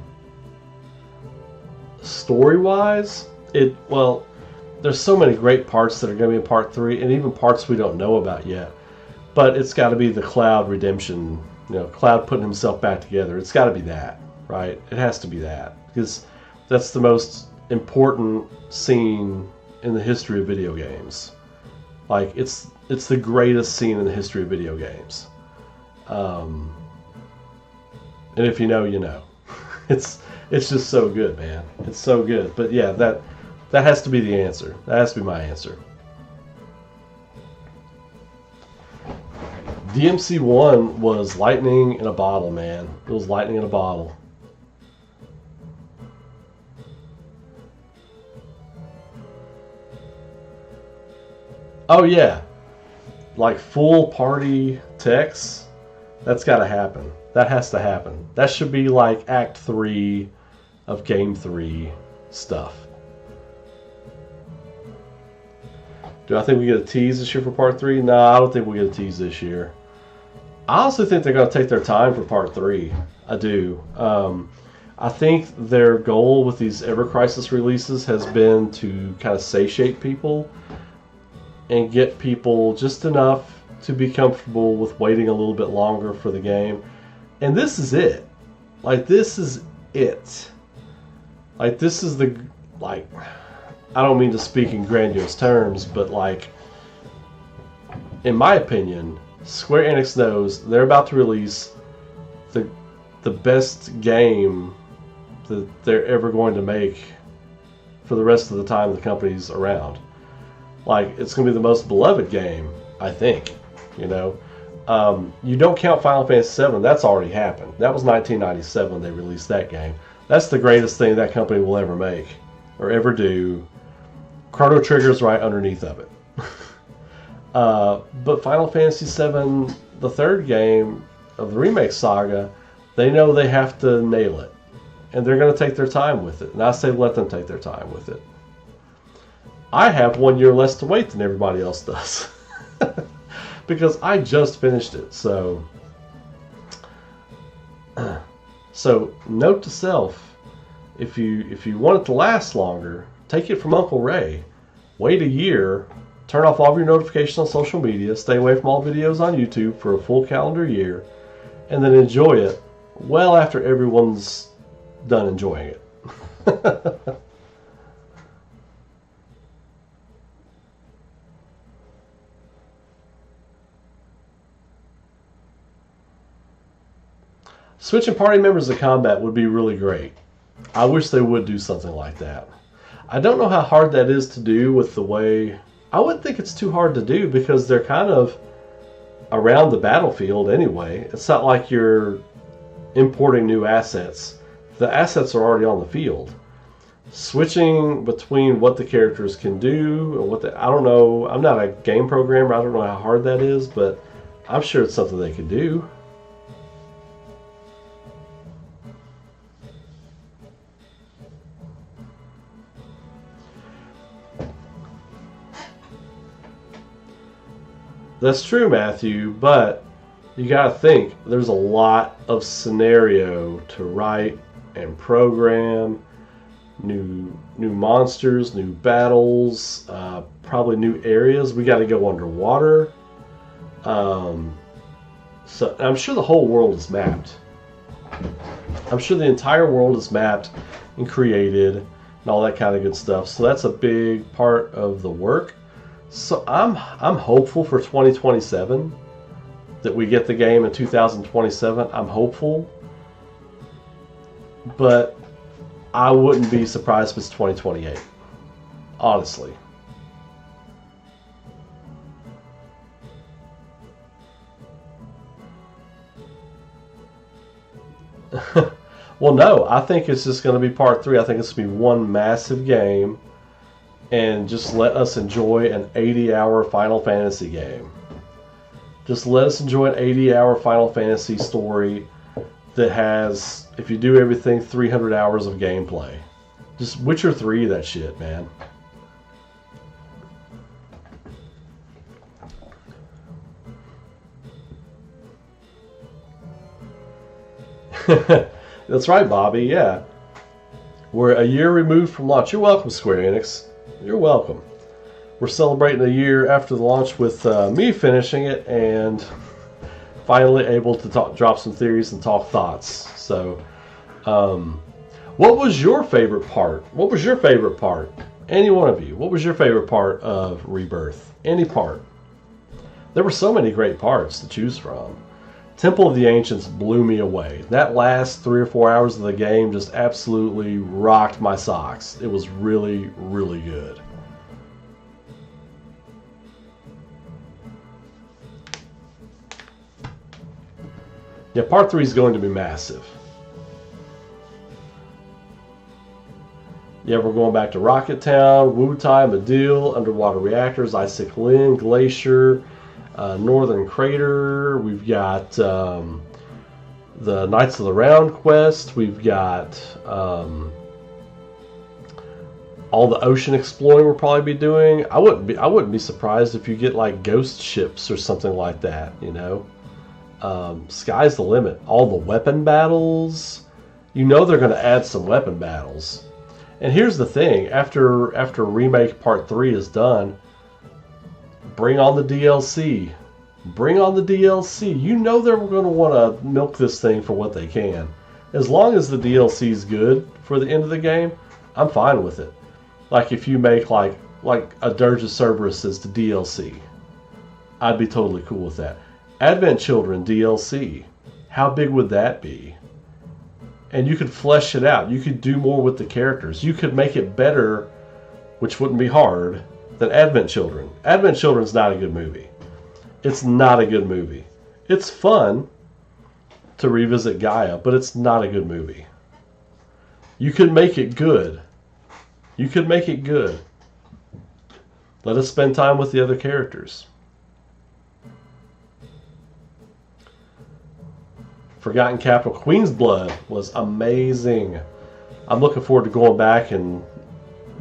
Story-wise, there's so many great parts that are going to be in part 3, and even parts we don't know about yet. But it's got to be the Cloud redemption, you know, Cloud putting himself back together. It's got to be that, right? It has to be that, because that's the most important scene in the history of video games. Like, it's the greatest scene in the history of video games. And if you know, you know. It's just so good, man. It's so good. But yeah, That has to be the answer. That has to be my answer. DMC1 was lightning in a bottle, man. It was lightning in a bottle. Oh yeah, like full party text. That's got to happen. That has to happen. That should be like Act 3 of Game 3 stuff. Do I think we get a tease this year for Part 3? No, I don't think we get a tease this year. I also think they're going to take their time for Part 3. I do. I think their goal with these Ever Crisis releases has been to kind of satiate people and get people just enough to be comfortable with waiting a little bit longer for the game. And this is it. Like, this is it. Like, this is the, like, I don't mean to speak in grandiose terms, but like, in my opinion, Square Enix knows they're about to release the best game that they're ever going to make for the rest of the time the company's around. Like, it's going to be the most beloved game, I think. You know, you don't count Final Fantasy VII. That's already happened. That was 1997 when they released that game. That's the greatest thing that company will ever make or ever do. Chrono Trigger's right underneath of it. But Final Fantasy VII, the third game of the remake saga, they know they have to nail it. And they're going to take their time with it. And I say let them take their time with it. I have 1 year less to wait than everybody else does. Because I just finished it. So note to self, if you want it to last longer, take it from Uncle Ray. Wait a year, turn off all of your notifications on social media, stay away from all videos on YouTube for a full calendar year, and then enjoy it well after everyone's done enjoying it. Switching party members to combat would be really great. I wish they would do something like that. I don't know how hard that is to do with the way... I wouldn't think it's too hard to do because they're kind of around the battlefield anyway. It's not like you're importing new assets. The assets are already on the field. Switching between what the characters can do and what I don't know. I'm not a game programmer. I don't know how hard that is, but I'm sure it's something they could do. That's true, Matthew, but you got to think there's a lot of scenario to write and program, new monsters, new battles, probably new areas. We got to go underwater. So I'm sure the whole world is mapped. I'm sure the entire world is mapped and created and all that kind of good stuff. So that's a big part of the work. So I'm hopeful for 2027 that we get the game in 2027. I'm hopeful, but I wouldn't be surprised if it's 2028. Honestly. Well, no, I think it's just going to be part 3. I think it's going to be one massive game. And just let us enjoy an 80-hour Final Fantasy game. Just let us enjoy an 80-hour Final Fantasy story that has, if you do everything, 300 hours of gameplay. Just Witcher 3 that shit, man. That's right, Bobby, yeah. We're a year removed from launch. You're welcome, Square Enix. You're welcome. We're celebrating a year after the launch with me finishing it and finally able to drop some theories and talk thoughts. So, what was your favorite part? What was your favorite part? Any one of you. What was your favorite part of Rebirth? Any part. There were so many great parts to choose from. Temple of the Ancients blew me away. That last 3 or 4 hours of the game just absolutely rocked my socks. It was really, really good. Yeah, part 3 is going to be massive. Yeah, we're going back to Rocket Town, Wutai, Medeal, Underwater Reactors, Isaac Lin, Glacier, Northern Crater. We've got the Knights of the Round quest. We've got all the ocean exploring we'll probably be doing. I wouldn't be surprised if you get like ghost ships or something like that. You know, sky's the limit. All the weapon battles. You know they're going to add some weapon battles. And here's the thing: after Remake Part 3 is done, bring on the DLC. Bring on the DLC. You know they're going to want to milk this thing for what they can. As long as the DLC is good for the end of the game, I'm fine with it. Like if you make like a Dirge of Cerberus as the DLC, I'd be totally cool with that. Advent Children DLC, how big would that be? And you could flesh it out. You could do more with the characters. You could make it better, which wouldn't be hard, than Advent Children. Advent Children's not a good movie. It's not a good movie. It's fun to revisit Gaia, but it's not a good movie. You could make it good. You could make it good. Let us spend time with the other characters. Forgotten Capital. Queen's Blood was amazing. I'm looking forward to going back and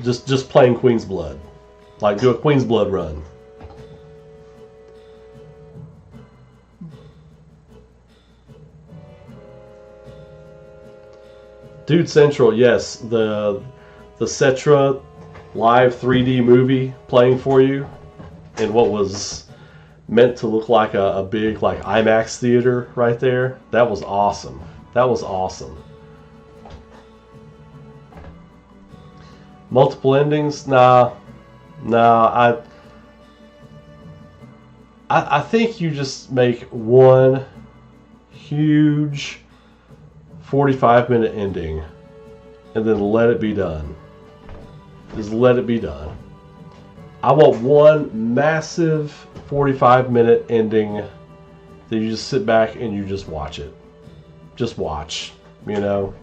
just playing Queen's Blood. Like do a Queen's Blood run. Dude Central, yes, the Cetra live 3D movie playing for you in what was meant to look like a big like IMAX theater right there. That was awesome. That was awesome. Multiple endings? Nah. I think you just make one huge 45-minute ending and then let it be done. Just let it be done. I want one massive 45-minute ending that you just sit back and you just watch it. Just watch, you know.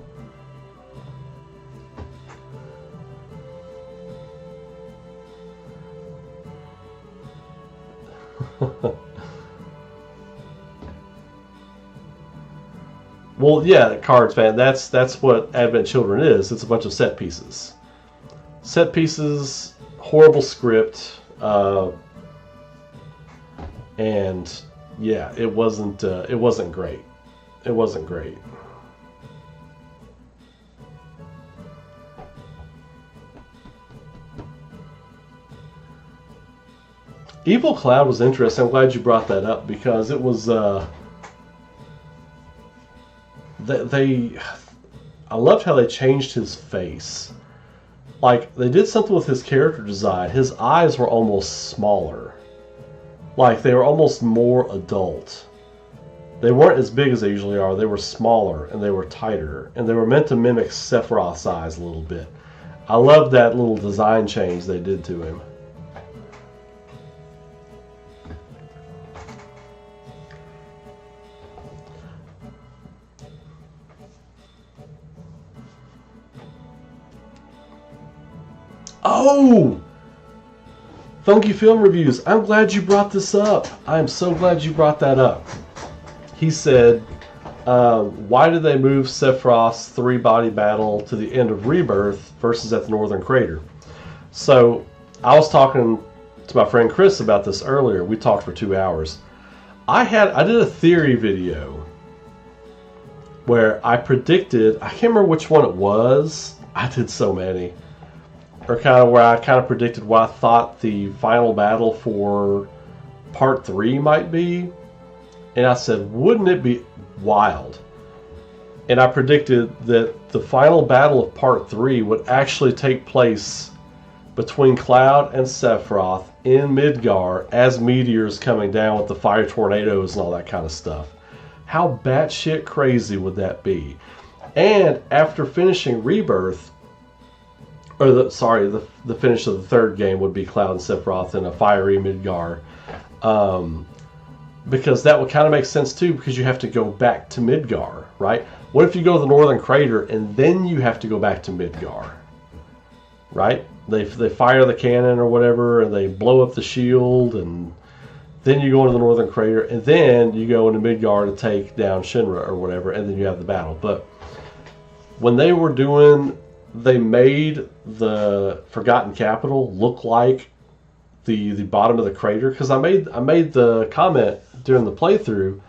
Well, yeah, Cards fan, that's what Advent Children is. It's a bunch of set pieces. Set pieces, horrible script, and yeah, it wasn't great. It wasn't great. Evil Cloud was interesting. I'm glad you brought that up because it was I loved how they changed his face. Like, they did something with his character design. His eyes were almost smaller. Like, they were almost more adult. They weren't as big as they usually are. They were smaller, and they were tighter. And they were meant to mimic Sephiroth's eyes a little bit. I love that little design change they did to him. Oh! Funky Film Reviews. I'm glad you brought this up. I am so glad you brought that up. He said, why did they move Sephiroth's 3-body battle to the end of Rebirth versus at the Northern Crater? So, I was talking to my friend Chris about this earlier. We talked for 2 hours. I did a theory video where I predicted, I can't remember which one it was. I did so many. Or kind of where I kind of predicted what I thought the final battle for Part 3 might be. And I said, wouldn't it be wild? And I predicted that the final battle of Part 3 would actually take place between Cloud and Sephiroth in Midgar as meteors coming down with the fire tornadoes and all that kind of stuff. How batshit crazy would that be? And after finishing Rebirth, or the finish of the third game would be Cloud and Sephiroth in a fiery Midgar. Because that would kind of make sense too, because you have to go back to Midgar, right? What if you go to the Northern Crater and then you have to go back to Midgar, right? They fire the cannon or whatever, and they blow up the shield, and then you go into the Northern Crater, and then you go into Midgar to take down Shinra or whatever, and then you have the battle. But when they were doing, they made the Forgotten Capital look like the bottom of the crater, because I made the comment during the playthrough.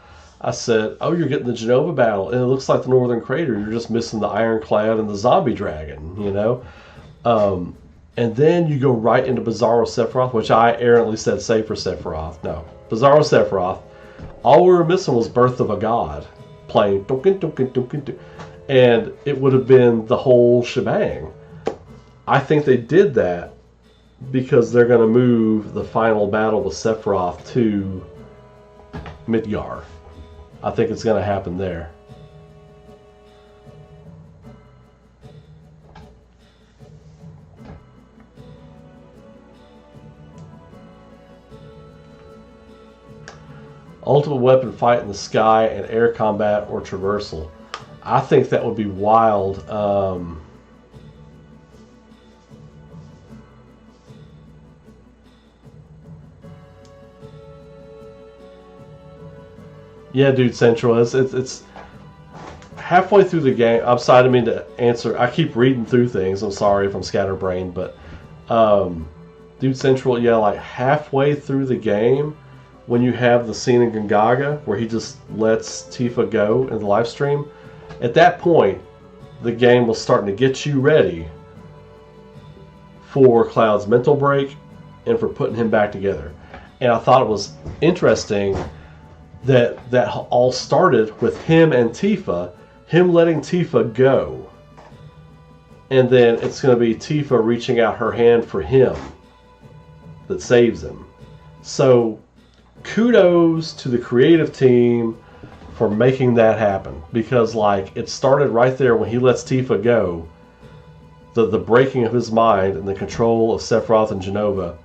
I said, "Oh, you're getting the Genova battle, and it looks like the Northern Crater. You're just missing the Ironclad and the Zombie Dragon, you know." And then you go right into Bizarro Sephiroth, which I errantly said Safer Sephiroth. No, Bizarro Sephiroth. All we were missing was Birth of a God playing, and it would have been the whole shebang. I think they did that because they're going to move the final battle with Sephiroth to Midgar. I think it's going to happen there. Ultimate weapon fight in the sky and air combat or traversal. I think that would be wild. Yeah, dude, Central. It's halfway through the game. I'm sorry, I didn't mean to answer. I keep reading through things. I'm sorry if I'm scatterbrained, but dude, Central. Yeah, like halfway through the game, when you have the scene in Gongaga where he just lets Tifa go in the live stream, at that point, the game was starting to get you ready for Cloud's mental break and for putting him back together. And I thought it was interesting that all started with him and Tifa, him letting Tifa go. And then it's going to be Tifa reaching out her hand for him that saves him. So kudos to the creative team for making that happen, because like it started right there when he lets Tifa go, the breaking of his mind and the control of Sephiroth and Genova,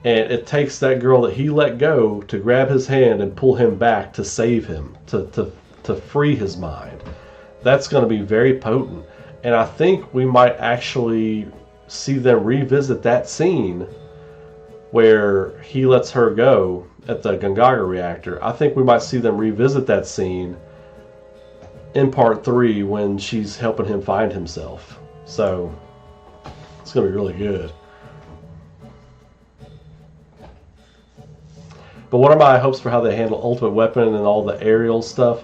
and it takes that girl that he let go to grab his hand and pull him back to save him, to free his mind. That's going to be very potent, and I think we might actually see them revisit that scene where he lets her go at the Gongaga reactor. I think we might see them revisit that scene in part 3 when she's helping him find himself. So it's going to be really good. But what are my hopes for how they handle Ultimate Weapon and all the aerial stuff?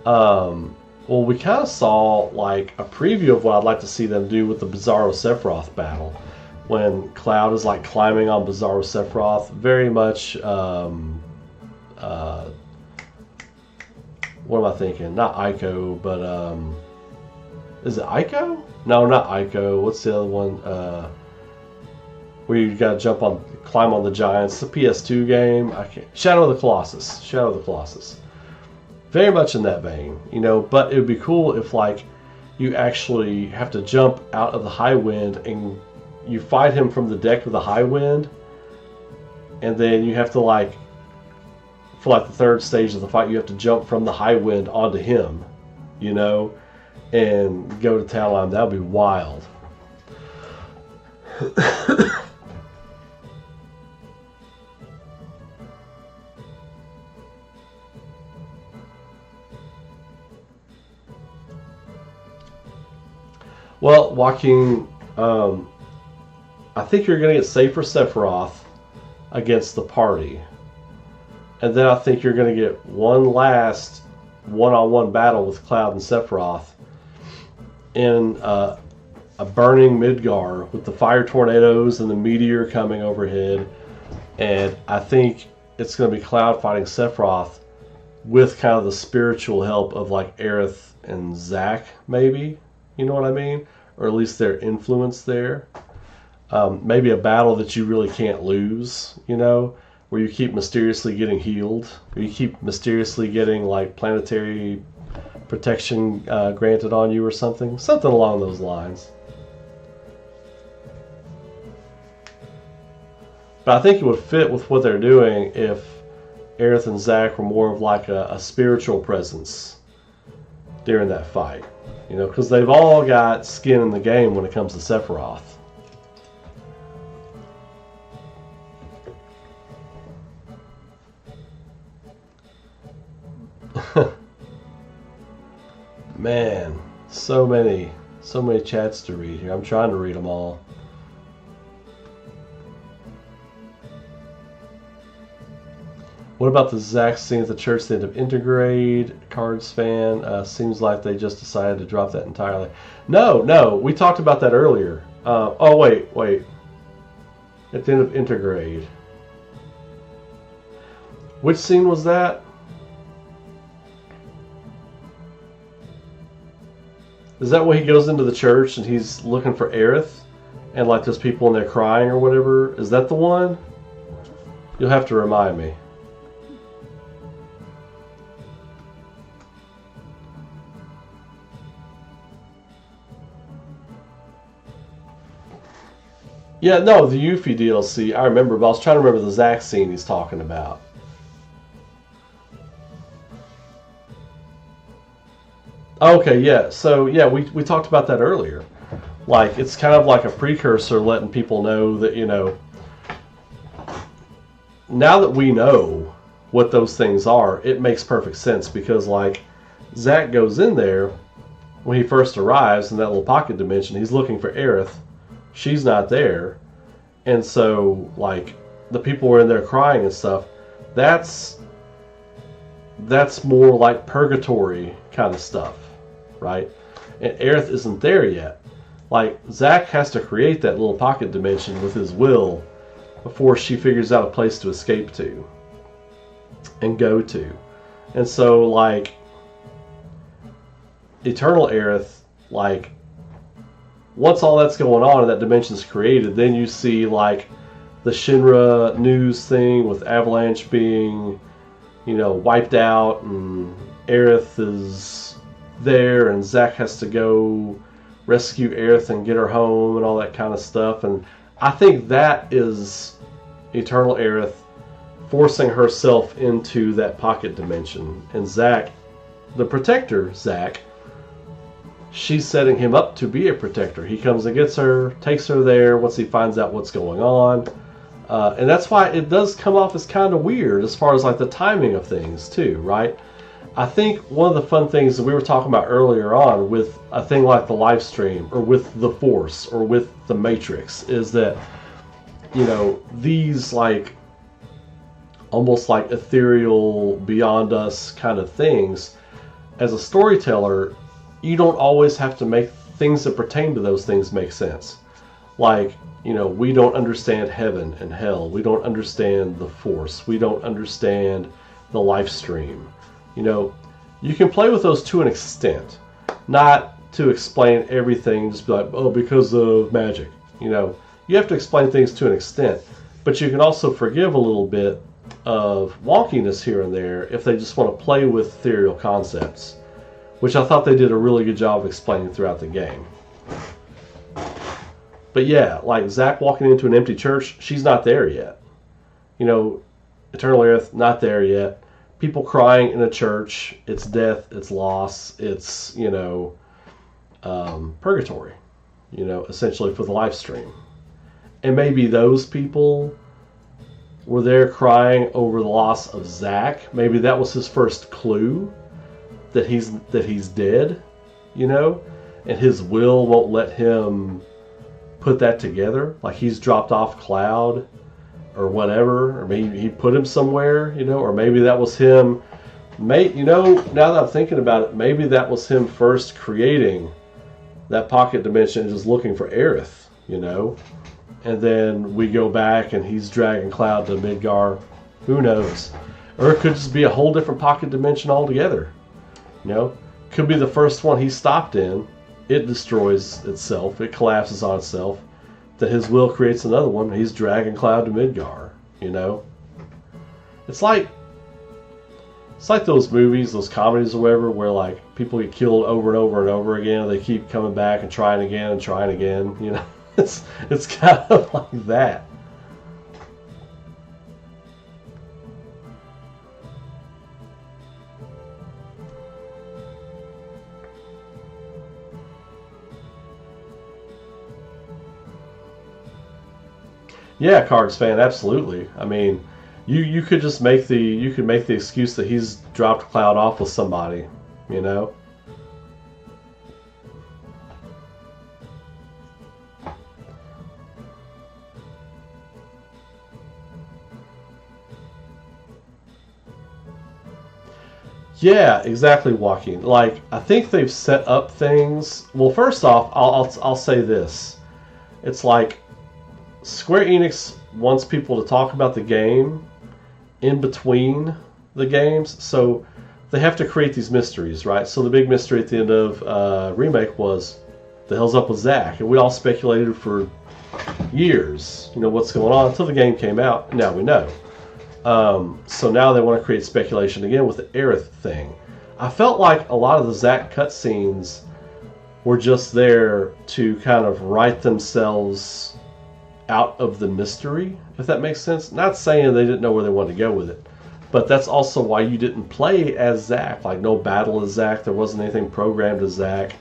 Well, we kind of saw like a preview of what I'd like to see them do with the Bizarro Sephiroth battle, when Cloud is like climbing on Bizarro Sephiroth. Very much, what am I thinking? Not Ico, but is it Ico? No, not Ico. What's the other one? Where you gotta climb on the giants. It's a PS2 game. I can't. Shadow of the Colossus. Shadow of the Colossus. Very much in that vein, you know. But it would be cool if like you actually have to jump out of the high wind and you fight him from the deck of the high wind, and then you have to like, for like the third stage of the fight, you have to jump from the high wind onto him, you know, and go to town on him. That would be wild. Well, Joaquin, I think you're going to get Safer Sephiroth against the party. And then I think you're going to get one last one-on-one battle with Cloud and Sephiroth in a burning Midgar with the fire tornadoes and the meteor coming overhead. And I think it's going to be Cloud fighting Sephiroth with kind of the spiritual help of like Aerith and Zack, maybe. You know what I mean? Or at least their influence there. Maybe a battle that you really can't lose, you know? where you keep mysteriously getting healed, or you keep mysteriously getting like planetary protection granted on you or something along those lines. But I think it would fit with what they're doing if Aerith and Zack were more of like a spiritual presence during that fight. You know, because they've all got skin in the game when it comes to Sephiroth. Man, so many chats to read here. I'm trying to read them all. What about the Zack scene at the church, the end of Intergrade? Cards fan, seems like they just decided to drop that entirely. No, we talked about that earlier. Oh, wait. At the end of Intergrade. Which scene was that? Is that when he goes into the church and he's looking for Aerith? And like there's people in there crying or whatever? Is that the one? You'll have to remind me. Yeah, no, the Yuffie DLC, I remember, but I was trying to remember the Zack scene he's talking about. Okay, yeah, so yeah, we talked about that earlier. Like, it's kind of like a precursor letting people know that, you know, now that we know what those things are, it makes perfect sense because, like, Zack goes in there when he first arrives in that little pocket dimension, he's looking for Aerith. She's not there, and so like the people were in there crying and stuff. That's more like purgatory kind of stuff, right? And Aerith isn't there yet. Like Zack has to create that little pocket dimension with his will before she figures out a place to escape to and go to. And so like Eternal Aerith, like once all that's going on and that dimension's created, then you see like the Shinra news thing with Avalanche being, you know, wiped out, and Aerith is there, and Zack has to go rescue Aerith and get her home and all that kind of stuff. And I think that is Eternal Aerith forcing herself into that pocket dimension. And Zack, the protector Zack, she's setting him up to be a protector. He comes and gets her, takes her there once he finds out what's going on. And that's why it does come off as kind of weird as far as like the timing of things too, right? I think one of the fun things that we were talking about earlier on with a thing like the live stream or with the Force or with the Matrix is that, you know, these like almost like ethereal, beyond us kind of things, as a storyteller, you don't always have to make things that pertain to those things make sense. Like, you know, we don't understand heaven and hell. We don't understand the Force. We don't understand the life stream. You know, you can play with those to an extent. Not to explain everything, just be like, oh, because of magic. You know, you have to explain things to an extent. But you can also forgive a little bit of wonkiness here and there if they just want to play with ethereal concepts, which I thought they did a really good job of explaining throughout the game. But yeah, like Zack walking into an empty church, she's not there yet. You know, Eternal Aerith, not there yet. People crying in a church, it's death, it's loss, it's, you know, purgatory, you know, essentially for the live stream. And maybe those people were there crying over the loss of Zack. Maybe that was his first clue that he's dead, you know, and his will won't let him put that together. Like he's dropped off Cloud or whatever, or maybe he put him somewhere, you know, or maybe that was him. You know, now that I'm thinking about it, maybe that was him first creating that pocket dimension and just looking for Aerith, you know, and then we go back and he's dragging Cloud to Midgar. Who knows? Or it could just be a whole different pocket dimension altogether. You know, could be the first one he stopped in. It destroys itself. It collapses on itself. That his will creates another one. He's dragging Cloud to Midgar. You know, It's like those movies, those comedies or whatever, where like people get killed over and over and over again, and they keep coming back and trying again and trying again. You know, it's kind of like that. Yeah, Cards fan, absolutely. I mean, you could just make the excuse that he's dropped Cloud off with somebody, you know. Yeah, exactly, Joaquin. Like, I think they've set up things. Well, first off, I'll say this. It's like Square Enix wants people to talk about the game in between the games, so they have to create these mysteries, right? So the big mystery at the end of Remake was, the hell's up with Zack? And we all speculated for years, you know, what's going on, until the game came out, and now we know. So now they want to create speculation again with the Aerith thing. I felt like a lot of the Zack cutscenes were just there to kind of write themselves out of the mystery, if that makes sense. Not saying they didn't know where they wanted to go with it, but that's also why you didn't play as Zack. Like, no battle as Zack, there wasn't anything programmed as Zack.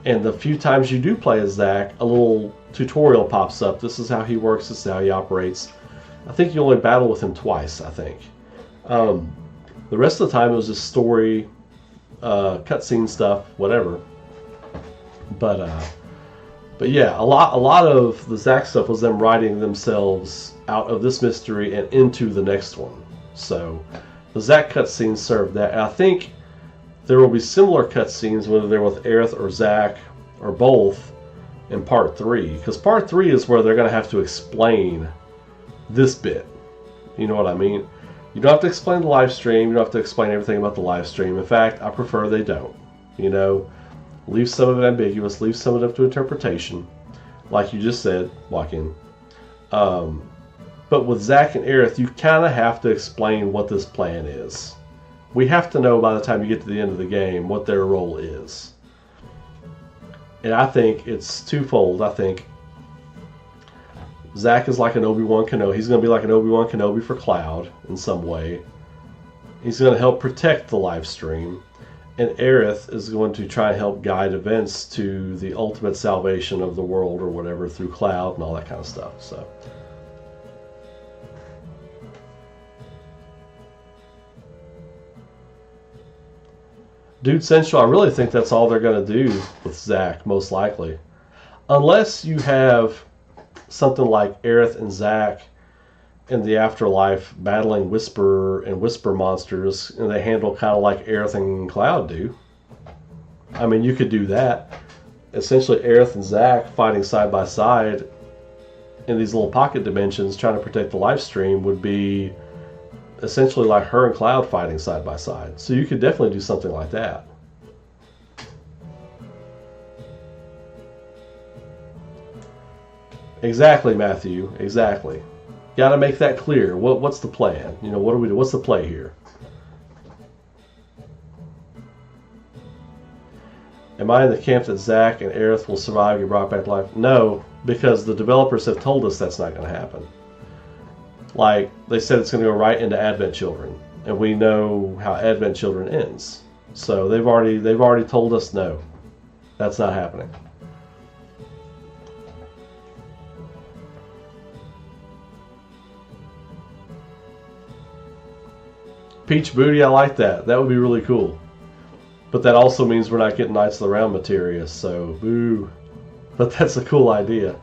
And the few times you do play as Zack, a little tutorial pops up. This is how he works, this is how he operates. I think you only battle with him twice, I think. The rest of the time it was just story, cutscene stuff, whatever. But yeah, a lot of the Zack stuff was them writing themselves out of this mystery and into the next one. So the Zack cutscenes served that. And I think there will be similar cutscenes, whether they're with Aerith or Zack or both, in Part 3. Because Part 3 is where they're going to have to explain this bit. You know what I mean? You don't have to explain the live stream. You don't have to explain everything about the live stream. In fact, I prefer they don't. You know, leave some of it ambiguous. Leave some of it up to interpretation, like you just said, Joaquin. But with Zack and Aerith, you kind of have to explain what this plan is. We have to know by the time you get to the end of the game what their role is. And I think it's twofold. I think Zack is like an Obi-Wan Kenobi. He's going to be like an Obi-Wan Kenobi for Cloud in some way. He's going to help protect the live stream. And Aerith is going to try and help guide events to the ultimate salvation of the world or whatever through Cloud and all that kind of stuff. So, Dude Central, I really think that's all they're going to do with Zack, most likely. Unless you have something like Aerith and Zack in the afterlife battling Whisper and Whisper monsters, and they handle kind of like Aerith and Cloud do. I mean, you could do that. Essentially, Aerith and Zack fighting side by side in these little pocket dimensions trying to protect the live stream would be essentially like her and Cloud fighting side by side. So you could definitely do something like that. Exactly, Matthew. Exactly. Got to make that clear. What's the plan? You know, what do we do? What's the play here? Am I in the camp that Zack and Aerith will survive, get brought back to life? No, because the developers have told us that's not going to happen. Like, they said it's going to go right into Advent Children, and we know how Advent Children ends. So they've already told us no, that's not happening. Peach Booty, I like that. That would be really cool. But that also means we're not getting Knights of the Round materia, so boo. But that's a cool idea.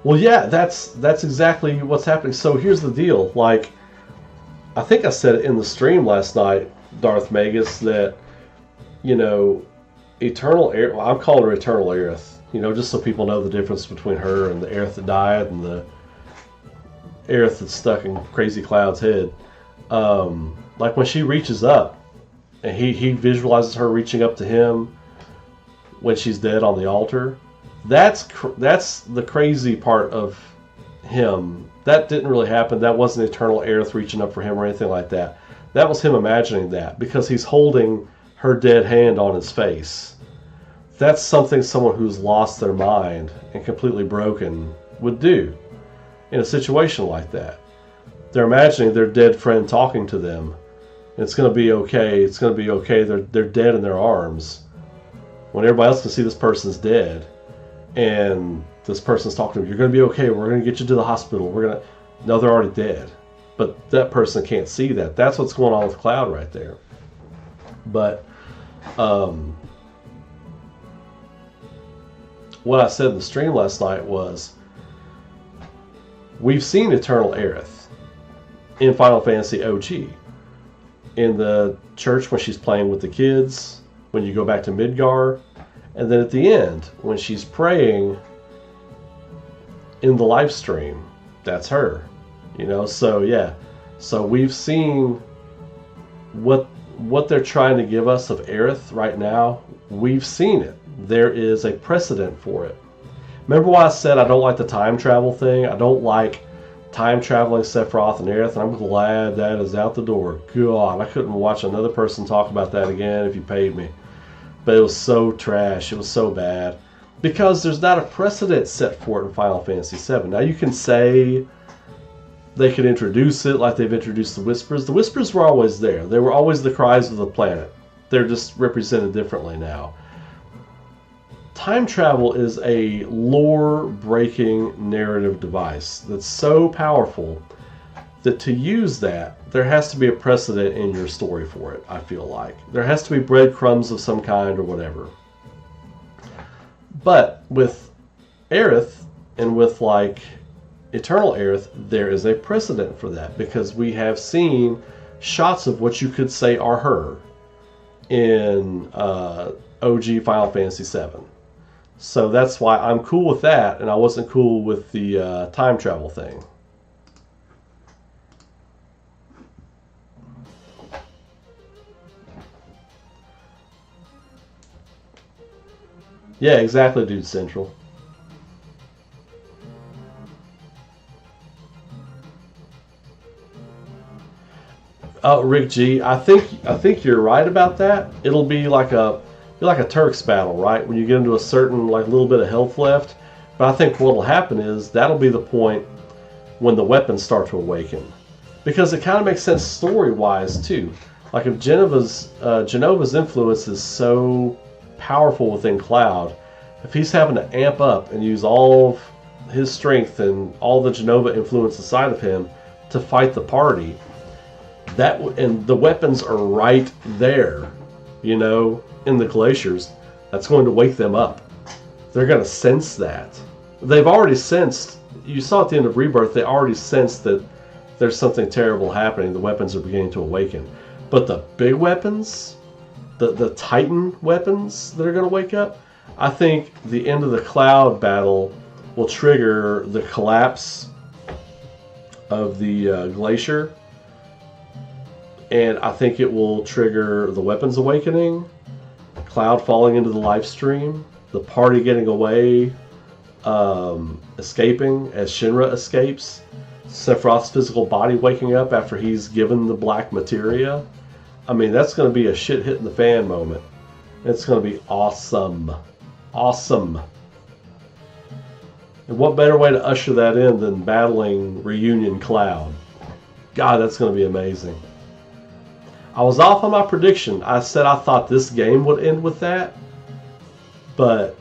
Well, yeah, that's exactly what's happening. So here's the deal. Like, I think I said it in the stream last night, Darth Magus, that, you know, Eternal Aerith, well, I'm calling her Eternal Aerith. You know, just so people know the difference between her and the Aerith that died and the Aerith that's stuck in Crazy Cloud's head. Like when she reaches up and he visualizes her reaching up to him when she's dead on the altar, That's the crazy part of him. That didn't really happen. That wasn't Eternal Aerith reaching up for him or anything like that. That was him imagining that because he's holding her dead hand on his face. That's something someone who's lost their mind and completely broken would do in a situation like that. They're imagining their dead friend talking to them. It's going to be okay. It's going to be okay. They're dead in their arms. When everybody else can see this person's dead, and this person's talking to them, you're going to be okay. We're going to get you to the hospital. No, they're already dead. But that person can't see that. That's what's going on with Cloud right there. But what I said in the stream last night was, we've seen Eternal Aerith in Final Fantasy OG. In the church when she's playing with the kids, when you go back to Midgar, and then at the end, when she's praying in the live stream, that's her. You know, so yeah. So we've seen what they're trying to give us of Aerith right now. We've seen it. There is a precedent for it. Remember why I said I don't like the time travel thing? I don't like time traveling Sephiroth and Aerith, and I'm glad that is out the door. God, I couldn't watch another person talk about that again if you paid me. But it was so trash. It was so bad. Because there's not a precedent set for it in Final Fantasy VII. Now you can say they could introduce it like they've introduced the Whispers. The Whispers were always there. They were always the cries of the planet. They're just represented differently now. Time travel is a lore-breaking narrative device that's so powerful that to use that, there has to be a precedent in your story for it, I feel like. There has to be breadcrumbs of some kind or whatever. But with Aerith and with like Eternal Aerith, there is a precedent for that because we have seen shots of what you could say are her in OG Final Fantasy VII. So that's why I'm cool with that, and I wasn't cool with the time travel thing. Yeah, exactly, Dude Central. Rick G, I think you're right about that. It'll be like a Turk's battle, right? When you get into a certain like little bit of health left. But I think what'll happen is that'll be the point when the weapons start to awaken, because it kind of makes sense story-wise too. Like if Genova's influence is so powerful within Cloud, if he's having to amp up and use all of his strength and all the Genova influence inside of him to fight the party, and the weapons are right there, you know, in the glaciers, that's going to wake them up. They're going to sense that. They've already sensed, you saw at the end of Rebirth, they already sensed that there's something terrible happening. The weapons are beginning to awaken. But the big weapons, the Titan weapons that are going to wake up, I think the end of the Cloud battle will trigger the collapse of the glacier. And I think it will trigger the weapons awakening, Cloud falling into the live stream, the party getting away, escaping as Shinra escapes, Sephiroth's physical body waking up after he's given the black materia. I mean, that's going to be a shit hit in the fan moment. It's going to be awesome. Awesome. And what better way to usher that in than battling Reunion Cloud? God, that's going to be amazing. I was off on my prediction. I said I thought this game would end with that, but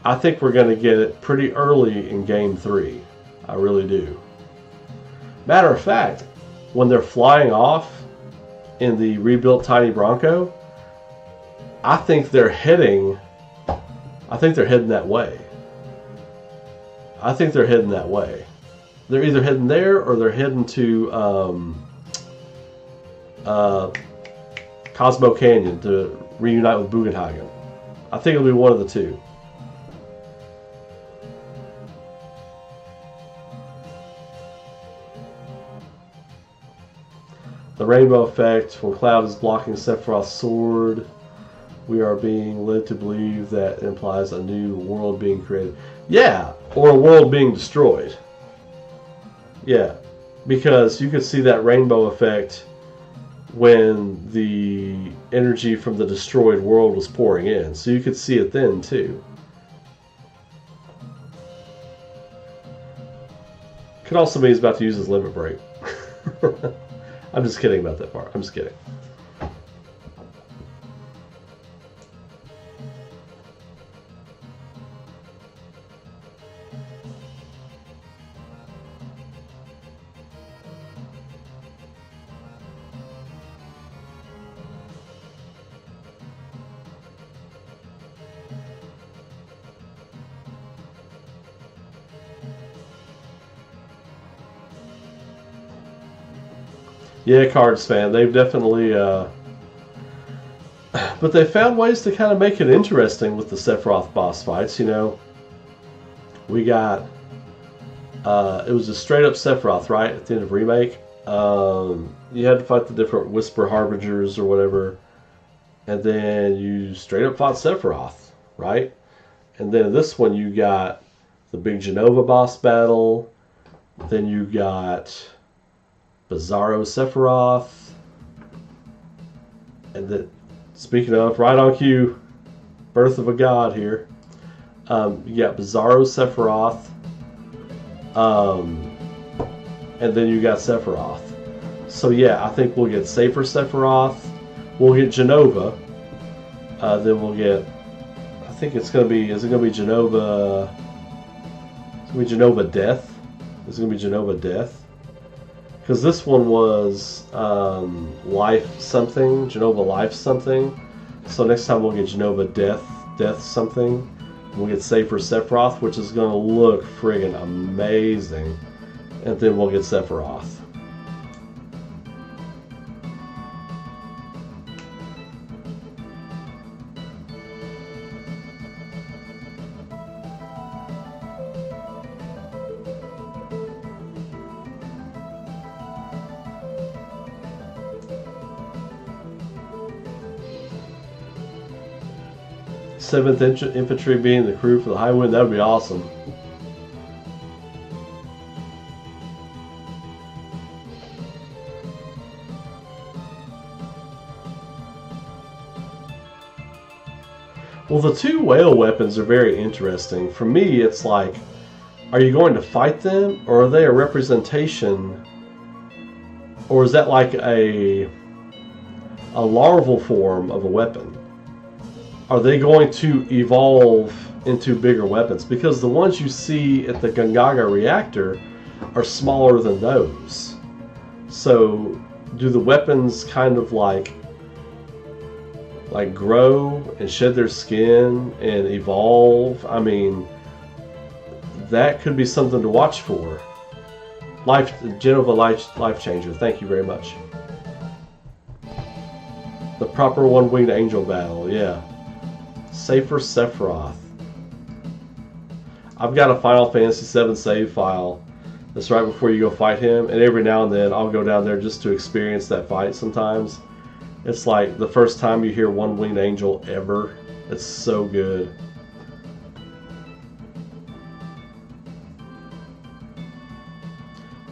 I think we're going to get it pretty early in Game 3. I really do. Matter of fact, when they're flying off in the rebuilt Tiny Bronco, I think they're heading that way. I think they're heading that way. They're either heading there or they're heading to Cosmo Canyon to reunite with Bugenhagen. I think it'll be one of the two. The rainbow effect when Cloud is blocking Sephiroth's sword. We are being led to believe that implies a new world being created. Yeah, or a world being destroyed. Yeah, because you could see that rainbow effect when the energy from the destroyed world was pouring in. So you could see it then too. Could also mean he's about to use his limit break. I'm just kidding about that part. I'm just kidding. Yeah, Cards fan. They've definitely, but they found ways to kind of make it interesting with the Sephiroth boss fights. You know, we got it was a straight up Sephiroth, right? At the end of Remake, you had to fight the different Whisper Harbingers or whatever, and then you straight up fought Sephiroth, right? And then in this one, you got the big Genova boss battle. Then you got Bizarro Sephiroth, and then, speaking of, right on cue, Birth of a God here. You got Bizarro Sephiroth, and then you got Sephiroth. So yeah, I think we'll get Safer Sephiroth, we'll get Genova, then we'll get, I think it's going to be, is it going to be Genova, it's going to be Genova Death? It's going to be Genova Death. Because this one was Life something, Genova Life something. So next time we'll get Genova Death something. We'll get Safer Sephiroth, which is going to look friggin' amazing. And then we'll get Sephiroth. Seventh Infantry being the crew for the High Wind, that would be awesome. Well, the two whale weapons are very interesting. For me, it's like, are you going to fight them, or are they a representation, or is that like a larval form of a weapon? Are they going to evolve into bigger weapons? Because the ones you see at the Gungaga reactor are smaller than those. So do the weapons kind of like grow and shed their skin and evolve? I mean, that could be something to watch for. Genova life changer. Thank you very much. The proper one-winged angel battle. Yeah. Safer Sephiroth. I've got a Final Fantasy VII save file that's right before you go fight him, and every now and then I'll go down there just to experience that fight sometimes. It's like the first time you hear One Winged Angel ever. It's so good.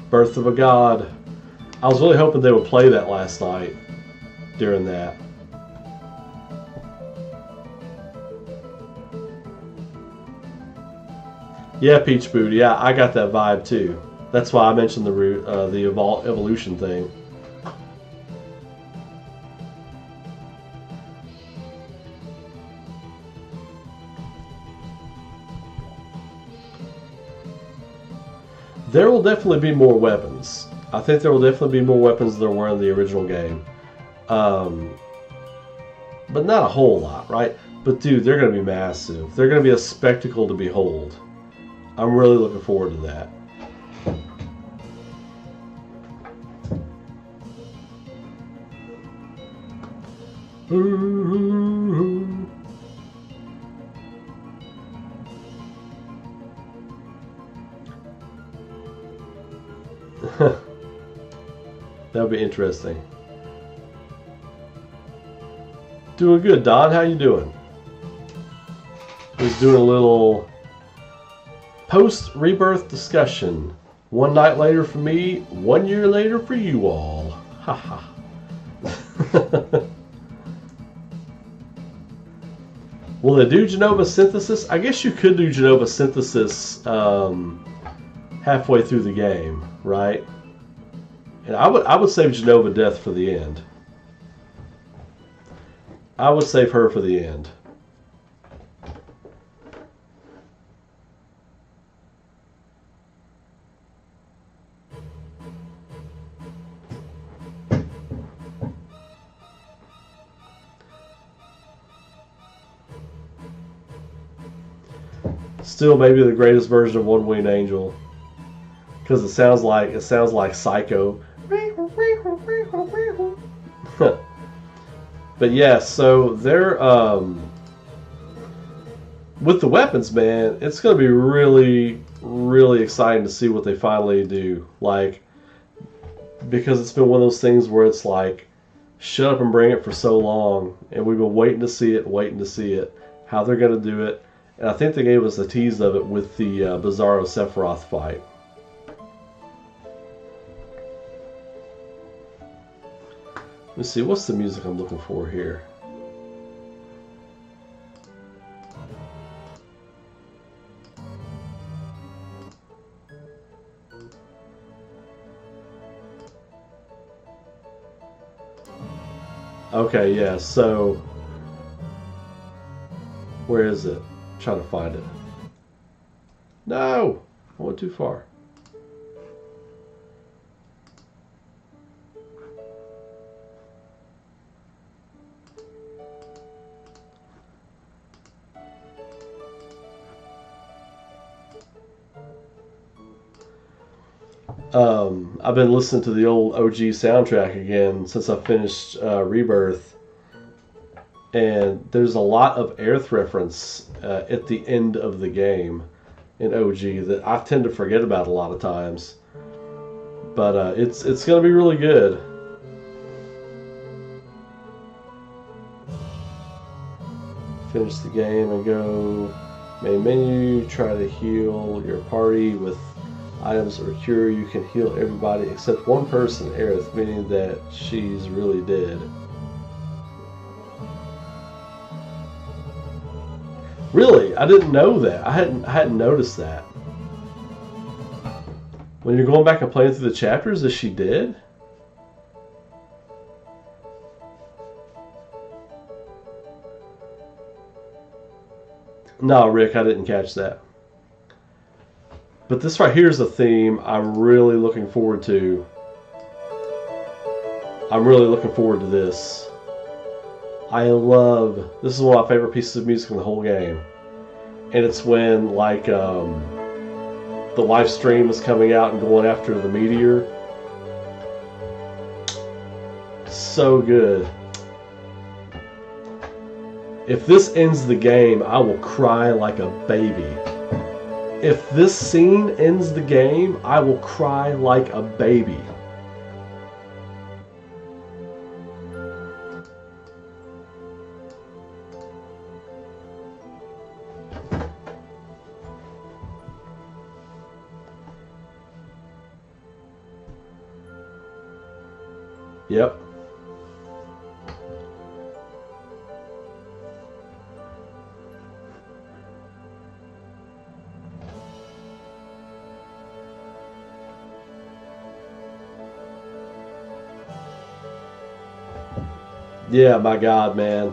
Birth of a God. I was really hoping they would play that last night during that. Yeah, Peach Boot. Yeah, I got that vibe too. That's why I mentioned the evolution thing. There will definitely be more weapons. I think there will definitely be more weapons than there were in the original game. But not a whole lot, right? But dude, they're going to be massive. They're going to be a spectacle to behold. I'm really looking forward to that. That would be interesting. Doing good, Don. How you doing? Just doing a little post-rebirth discussion. One night later for me, 1 year later for you all. Ha ha. Will they do Genova Synthesis? I guess you could do Genova Synthesis halfway through the game, right? And I would save Genova Death for the end. I would save her for the end. Still, maybe the greatest version of One Winged Angel, because it sounds like Psycho. But yeah, so they're with the weapons, man. It's going to be really, really exciting to see what they finally do. Like, because it's been one of those things where it's like, shut up and bring it for so long, and we've been waiting to see it, how they're going to do it. And I think they gave us a tease of it with the Bizarro Sephiroth fight. Let me see, what's the music I'm looking for here? Okay, yeah, so where is it? I'm trying to find it. No! I went too far. I've been listening to the old OG soundtrack again since I finished Rebirth, and there's a lot of Aerith reference at the end of the game in OG that I tend to forget about a lot of times. But it's going to be really good. Finish the game and go main menu, try to heal your party with items or cure. You can heal everybody except one person, Aerith, meaning that she's really dead. Really? I didn't know that. I hadn't noticed that. When you're going back and playing through the chapters, is she dead? No, Rick, I didn't catch that. But this right here is a theme I'm really looking forward to. I'm really looking forward to this. This is one of my favorite pieces of music in the whole game. And it's when, like, the live stream is coming out and going after the meteor. So good. If this ends the game, I will cry like a baby. If this scene ends the game, I will cry like a baby. Yep. Yeah, my God, man.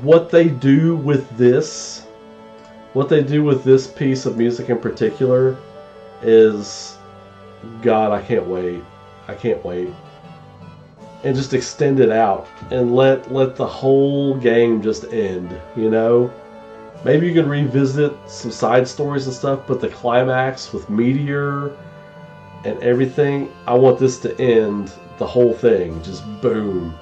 What they do with this piece of music in particular is, God, I can't wait. I can't wait. And just extend it out and let the whole game just end, you know? Maybe you can revisit some side stories and stuff, but the climax with Meteor and everything, I want this to end the whole thing. Just boom.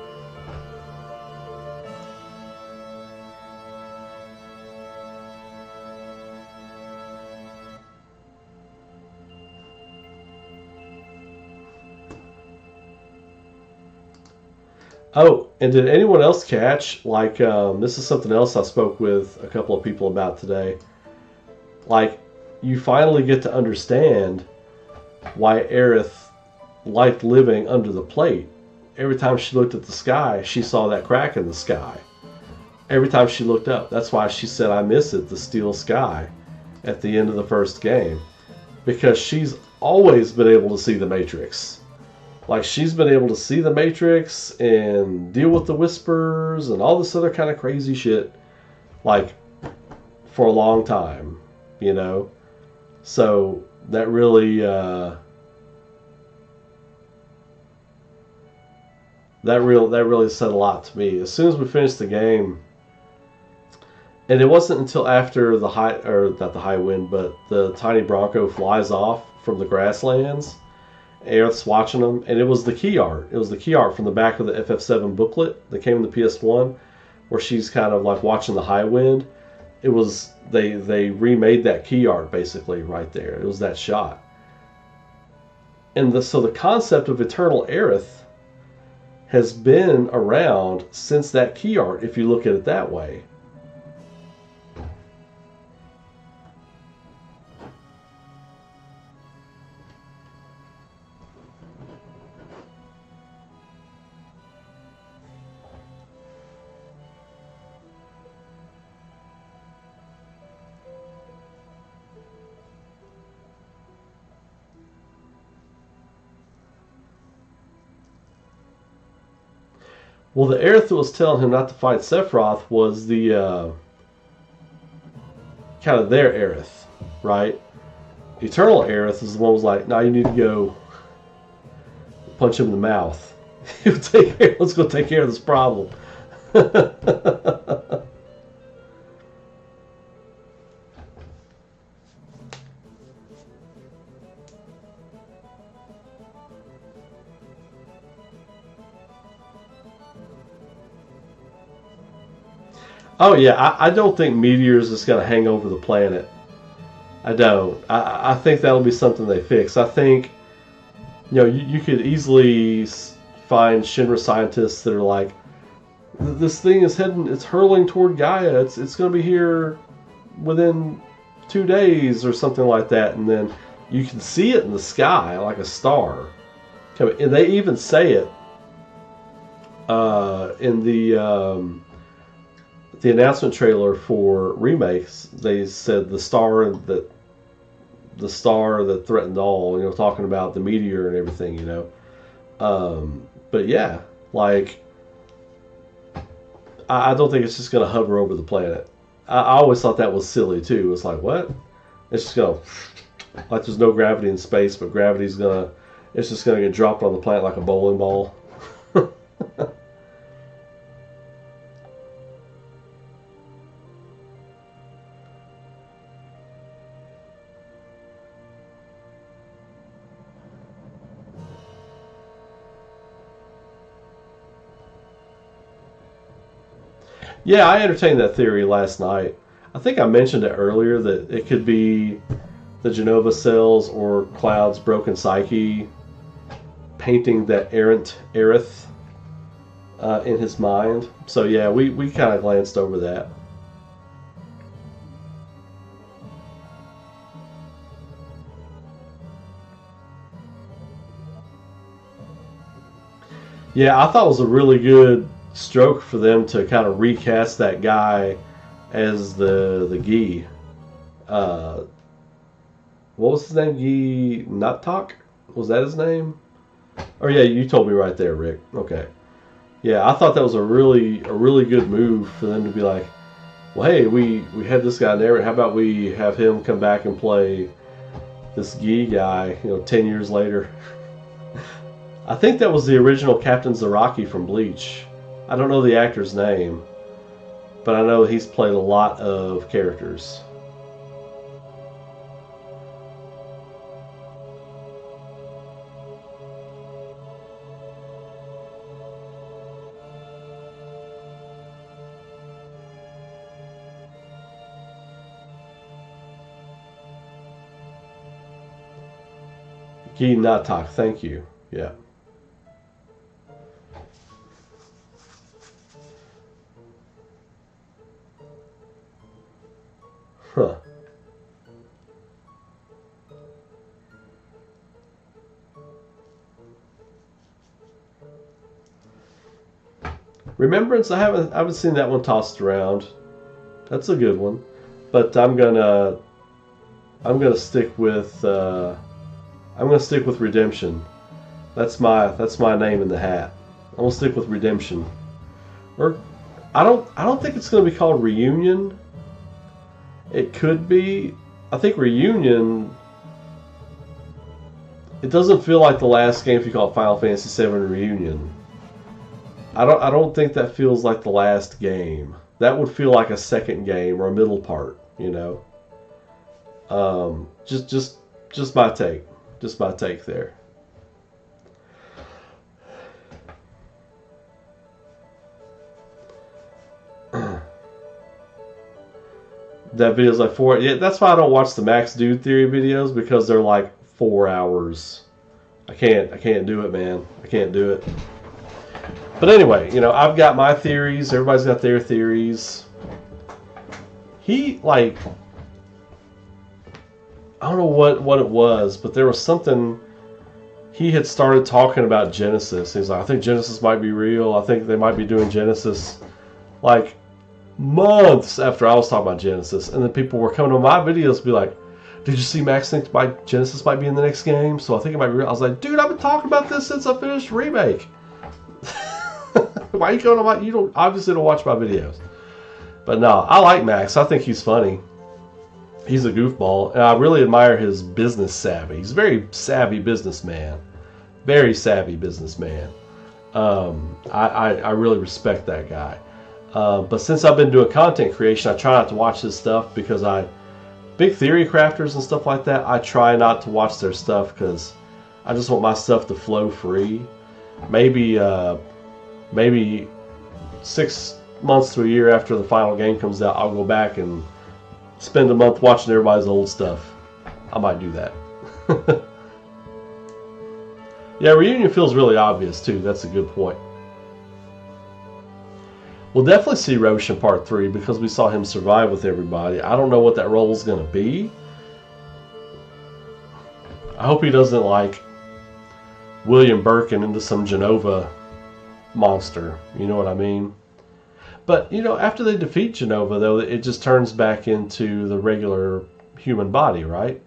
Oh, and did anyone else catch, like, this is something else I spoke with a couple of people about today. Like, you finally get to understand why Aerith liked living under the plate. Every time she looked at the sky, she saw that crack in the sky. Every time she looked up. That's why she said, I miss it, the steel sky, at the end of the first game. Because she's always been able to see the Matrix. Like, she's been able to see the Matrix and deal with the whispers and all this other kind of crazy shit, like, for a long time, you know? So, that really, that really said a lot to me. As soon as we finished the game, and it wasn't until after the high, or not the high wind, but the tiny Bronco flies off from the grasslands, Aerith's watching them, and it was the key art. It was the key art from the back of the FF7 booklet that came in the PS1, where she's kind of like watching the high wind. It was, they remade that key art basically right there. It was that shot. And so the concept of Eternal Aerith has been around since that key art, if you look at it that way. Well, the Aerith that was telling him not to fight Sephiroth was the kind of their Aerith, right? Eternal Aerith is the one who was like, "Now you need to go punch him in the mouth. Let's go take care of this problem." Oh yeah, I don't think meteors is going to hang over the planet. I don't. I think that'll be something they fix. I think, you could easily find Shinra scientists that are like, this thing is it's hurling toward Gaia. It's going to be here within 2 days or something like that, and then you can see it in the sky like a star. And they even say it in the announcement trailer for remakes. They said the star that threatened all, talking about the meteor and everything, but yeah, like, I don't think it's just going to hover over the planet. I always thought that was silly too. It's like, what? It's just going to, like, there's no gravity in space, but it's just going to get dropped on the planet like a bowling ball. Yeah, I entertained that theory last night. I think I mentioned it earlier that it could be the Genova cells or Cloud's broken psyche painting that errant Aerith in his mind. So yeah, we kind of glanced over that. Yeah, I thought it was a really good stroke for them to kind of recast that guy as the Guy. Uh, what was his name? Guy Natak? Was that his name? Oh yeah, you told me right there, Rick. Okay. Yeah, I thought that was a really good move for them to be like, well, hey, we had this guy there. How about we have him come back and play this Guy guy? 10 years later. I think that was the original Captain Zaraki from Bleach. I don't know the actor's name, but I know he's played a lot of characters. Guy Natak, thank you. Yeah. Remembrance, I haven't seen that one tossed around. That's a good one, but I'm gonna stick with Redemption. That's my name in the hat. I'm gonna stick with Redemption. Or I don't think it's gonna be called Reunion. It could be. I think Reunion. It doesn't feel like the last game if you call it Final Fantasy VII Reunion. I don't think that feels like the last game. That would feel like a second game or a middle part, you know. Just my take. Just my take there. That video's like 4. Yeah, that's why I don't watch the Max Dude Theory videos, because they're like 4 hours. I can't do it, man. I can't do it. But anyway, you know, I've got my theories. Everybody's got their theories. He, like, I don't know what it was, but there was something. He had started talking about Genesis. He's like, I think Genesis might be real. I think they might be doing Genesis. Like, months after I was talking about Genesis, and then people were coming to my videos to be like, did you see Max think Genesis might be in the next game? So I think it might be real. I was like, dude, I've been talking about this since I finished Remake. Why are you going on you don't obviously don't watch my videos. But no, I like Max. I think he's funny. He's a goofball, and I really admire his business savvy. He's a very savvy businessman. Very savvy businessman. I really respect that guy. But since I've been doing content creation, I try not to watch his stuff because big theory crafters and stuff like that, I try not to watch their stuff because I just want my stuff to flow free. Maybe 6 months to a year after the final game comes out, I'll go back and spend a month watching everybody's old stuff. I might do that. Yeah, Reunion feels really obvious too. That's a good point. We'll definitely see Roche in Part 3 because we saw him survive with everybody. I don't know what that role is going to be. I hope he doesn't, like, William Birkin into some Genova monster. You know what I mean? But, you know, after they defeat Genova, though, it just turns back into the regular human body, right?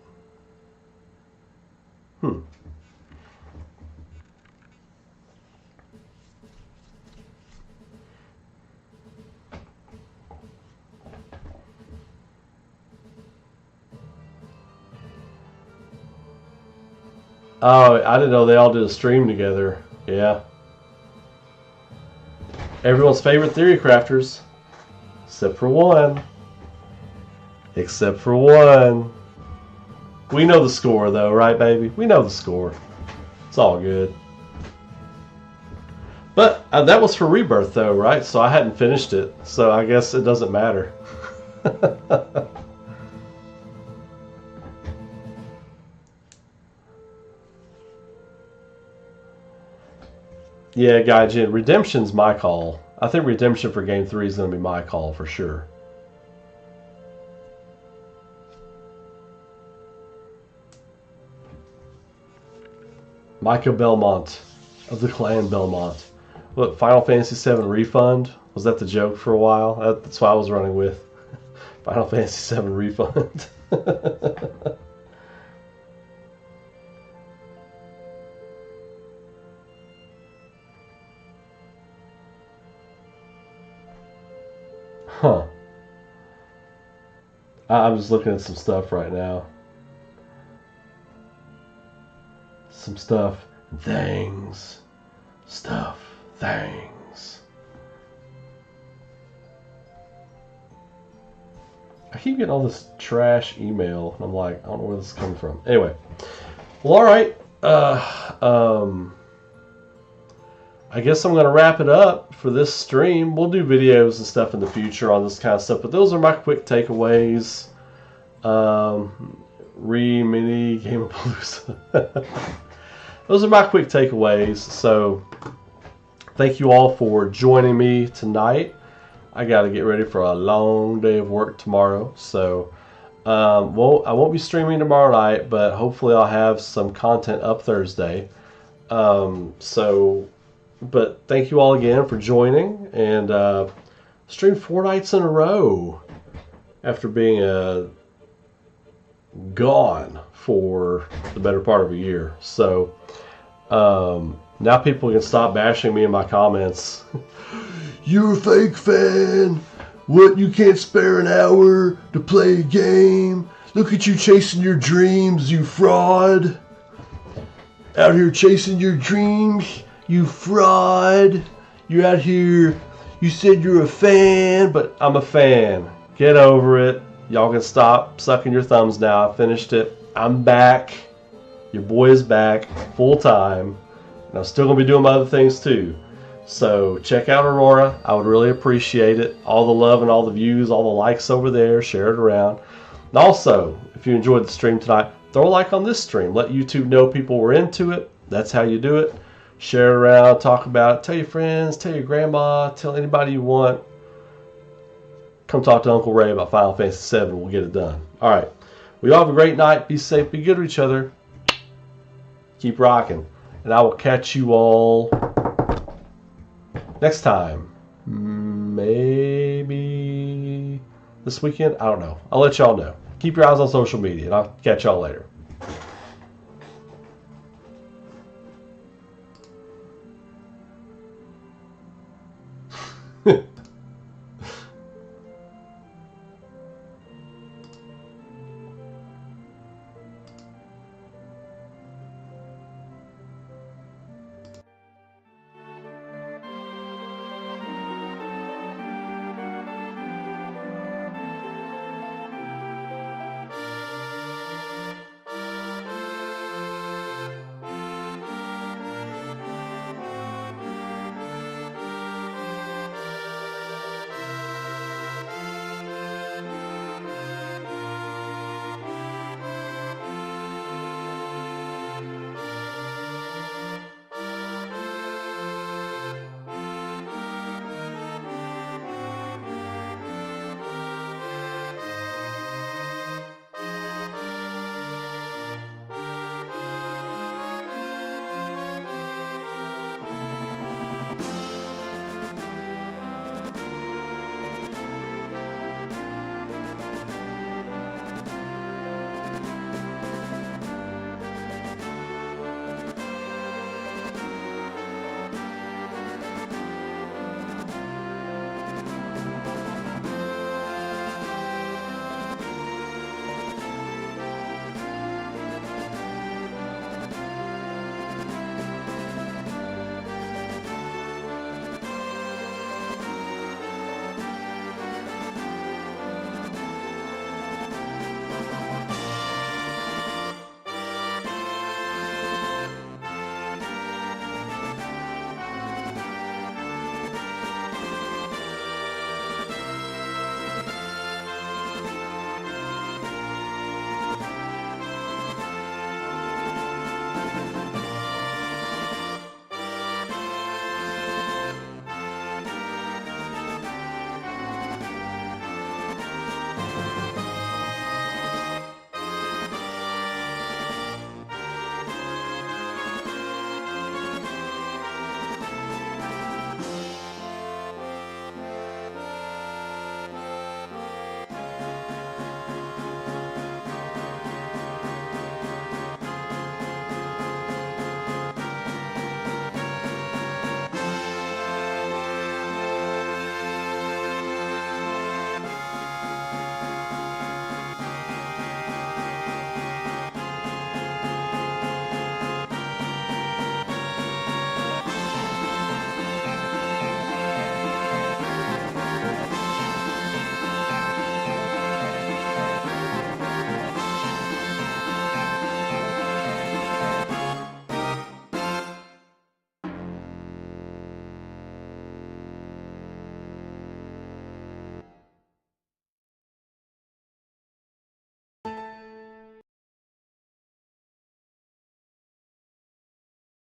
Oh, I didn't know they all did a stream together. Yeah. Everyone's favorite theory crafters. Except for one. Except for one. We know the score, though, right, baby? We know the score. It's all good. But that was for Rebirth, though, right? So I hadn't finished it. So I guess it doesn't matter. Yeah, Gaijin, Redemption's my call. I think Redemption for Game 3 is going to be my call for sure. Micah Belmont of the Clan Belmont. What, Final Fantasy VII Refund? Was that the joke for a while? That's what I was running with. Final Fantasy VII Refund. Huh. I'm just looking at some stuff right now. Some stuff. Things. Stuff. Things. I keep getting all this trash email, and I'm like, I don't know where this is coming from. Anyway. Well, alright. I guess I'm going to wrap it up for this stream. We'll do videos and stuff in the future on this kind of stuff, but those are my quick takeaways. Mini Gamapalooza. Those are my quick takeaways. So thank you all for joining me tonight. I got to get ready for a long day of work tomorrow. So I won't be streaming tomorrow night, but hopefully I'll have some content up Thursday. So But thank you all again for joining, and streamed 4 nights in a row after being gone for the better part of a year. So now people can stop bashing me in my comments. You're a fake fan. What, you can't spare an hour to play a game? Look at you chasing your dreams, you fraud. Out here chasing your dreams, you fraud. You're out here, you said you're a fan, but I'm a fan. Get over it. Y'all can stop sucking your thumbs now. I finished it. I'm back. Your boy is back full time. And I'm still going to be doing my other things too. So check out Aurora. I would really appreciate it. All the love and all the views, all the likes over there. Share it around. And also, if you enjoyed the stream tonight, throw a like on this stream. Let YouTube know people were into it. That's how you do it. Share it around. Talk about it. Tell your friends. Tell your grandma. Tell anybody you want. Come talk to Uncle Ray about Final Fantasy VII. We'll get it done. All right. We all have a great night. Be safe. Be good to each other. Keep rocking. And I will catch you all next time. Maybe this weekend. I don't know. I'll let y'all know. Keep your eyes on social media, and I'll catch y'all later.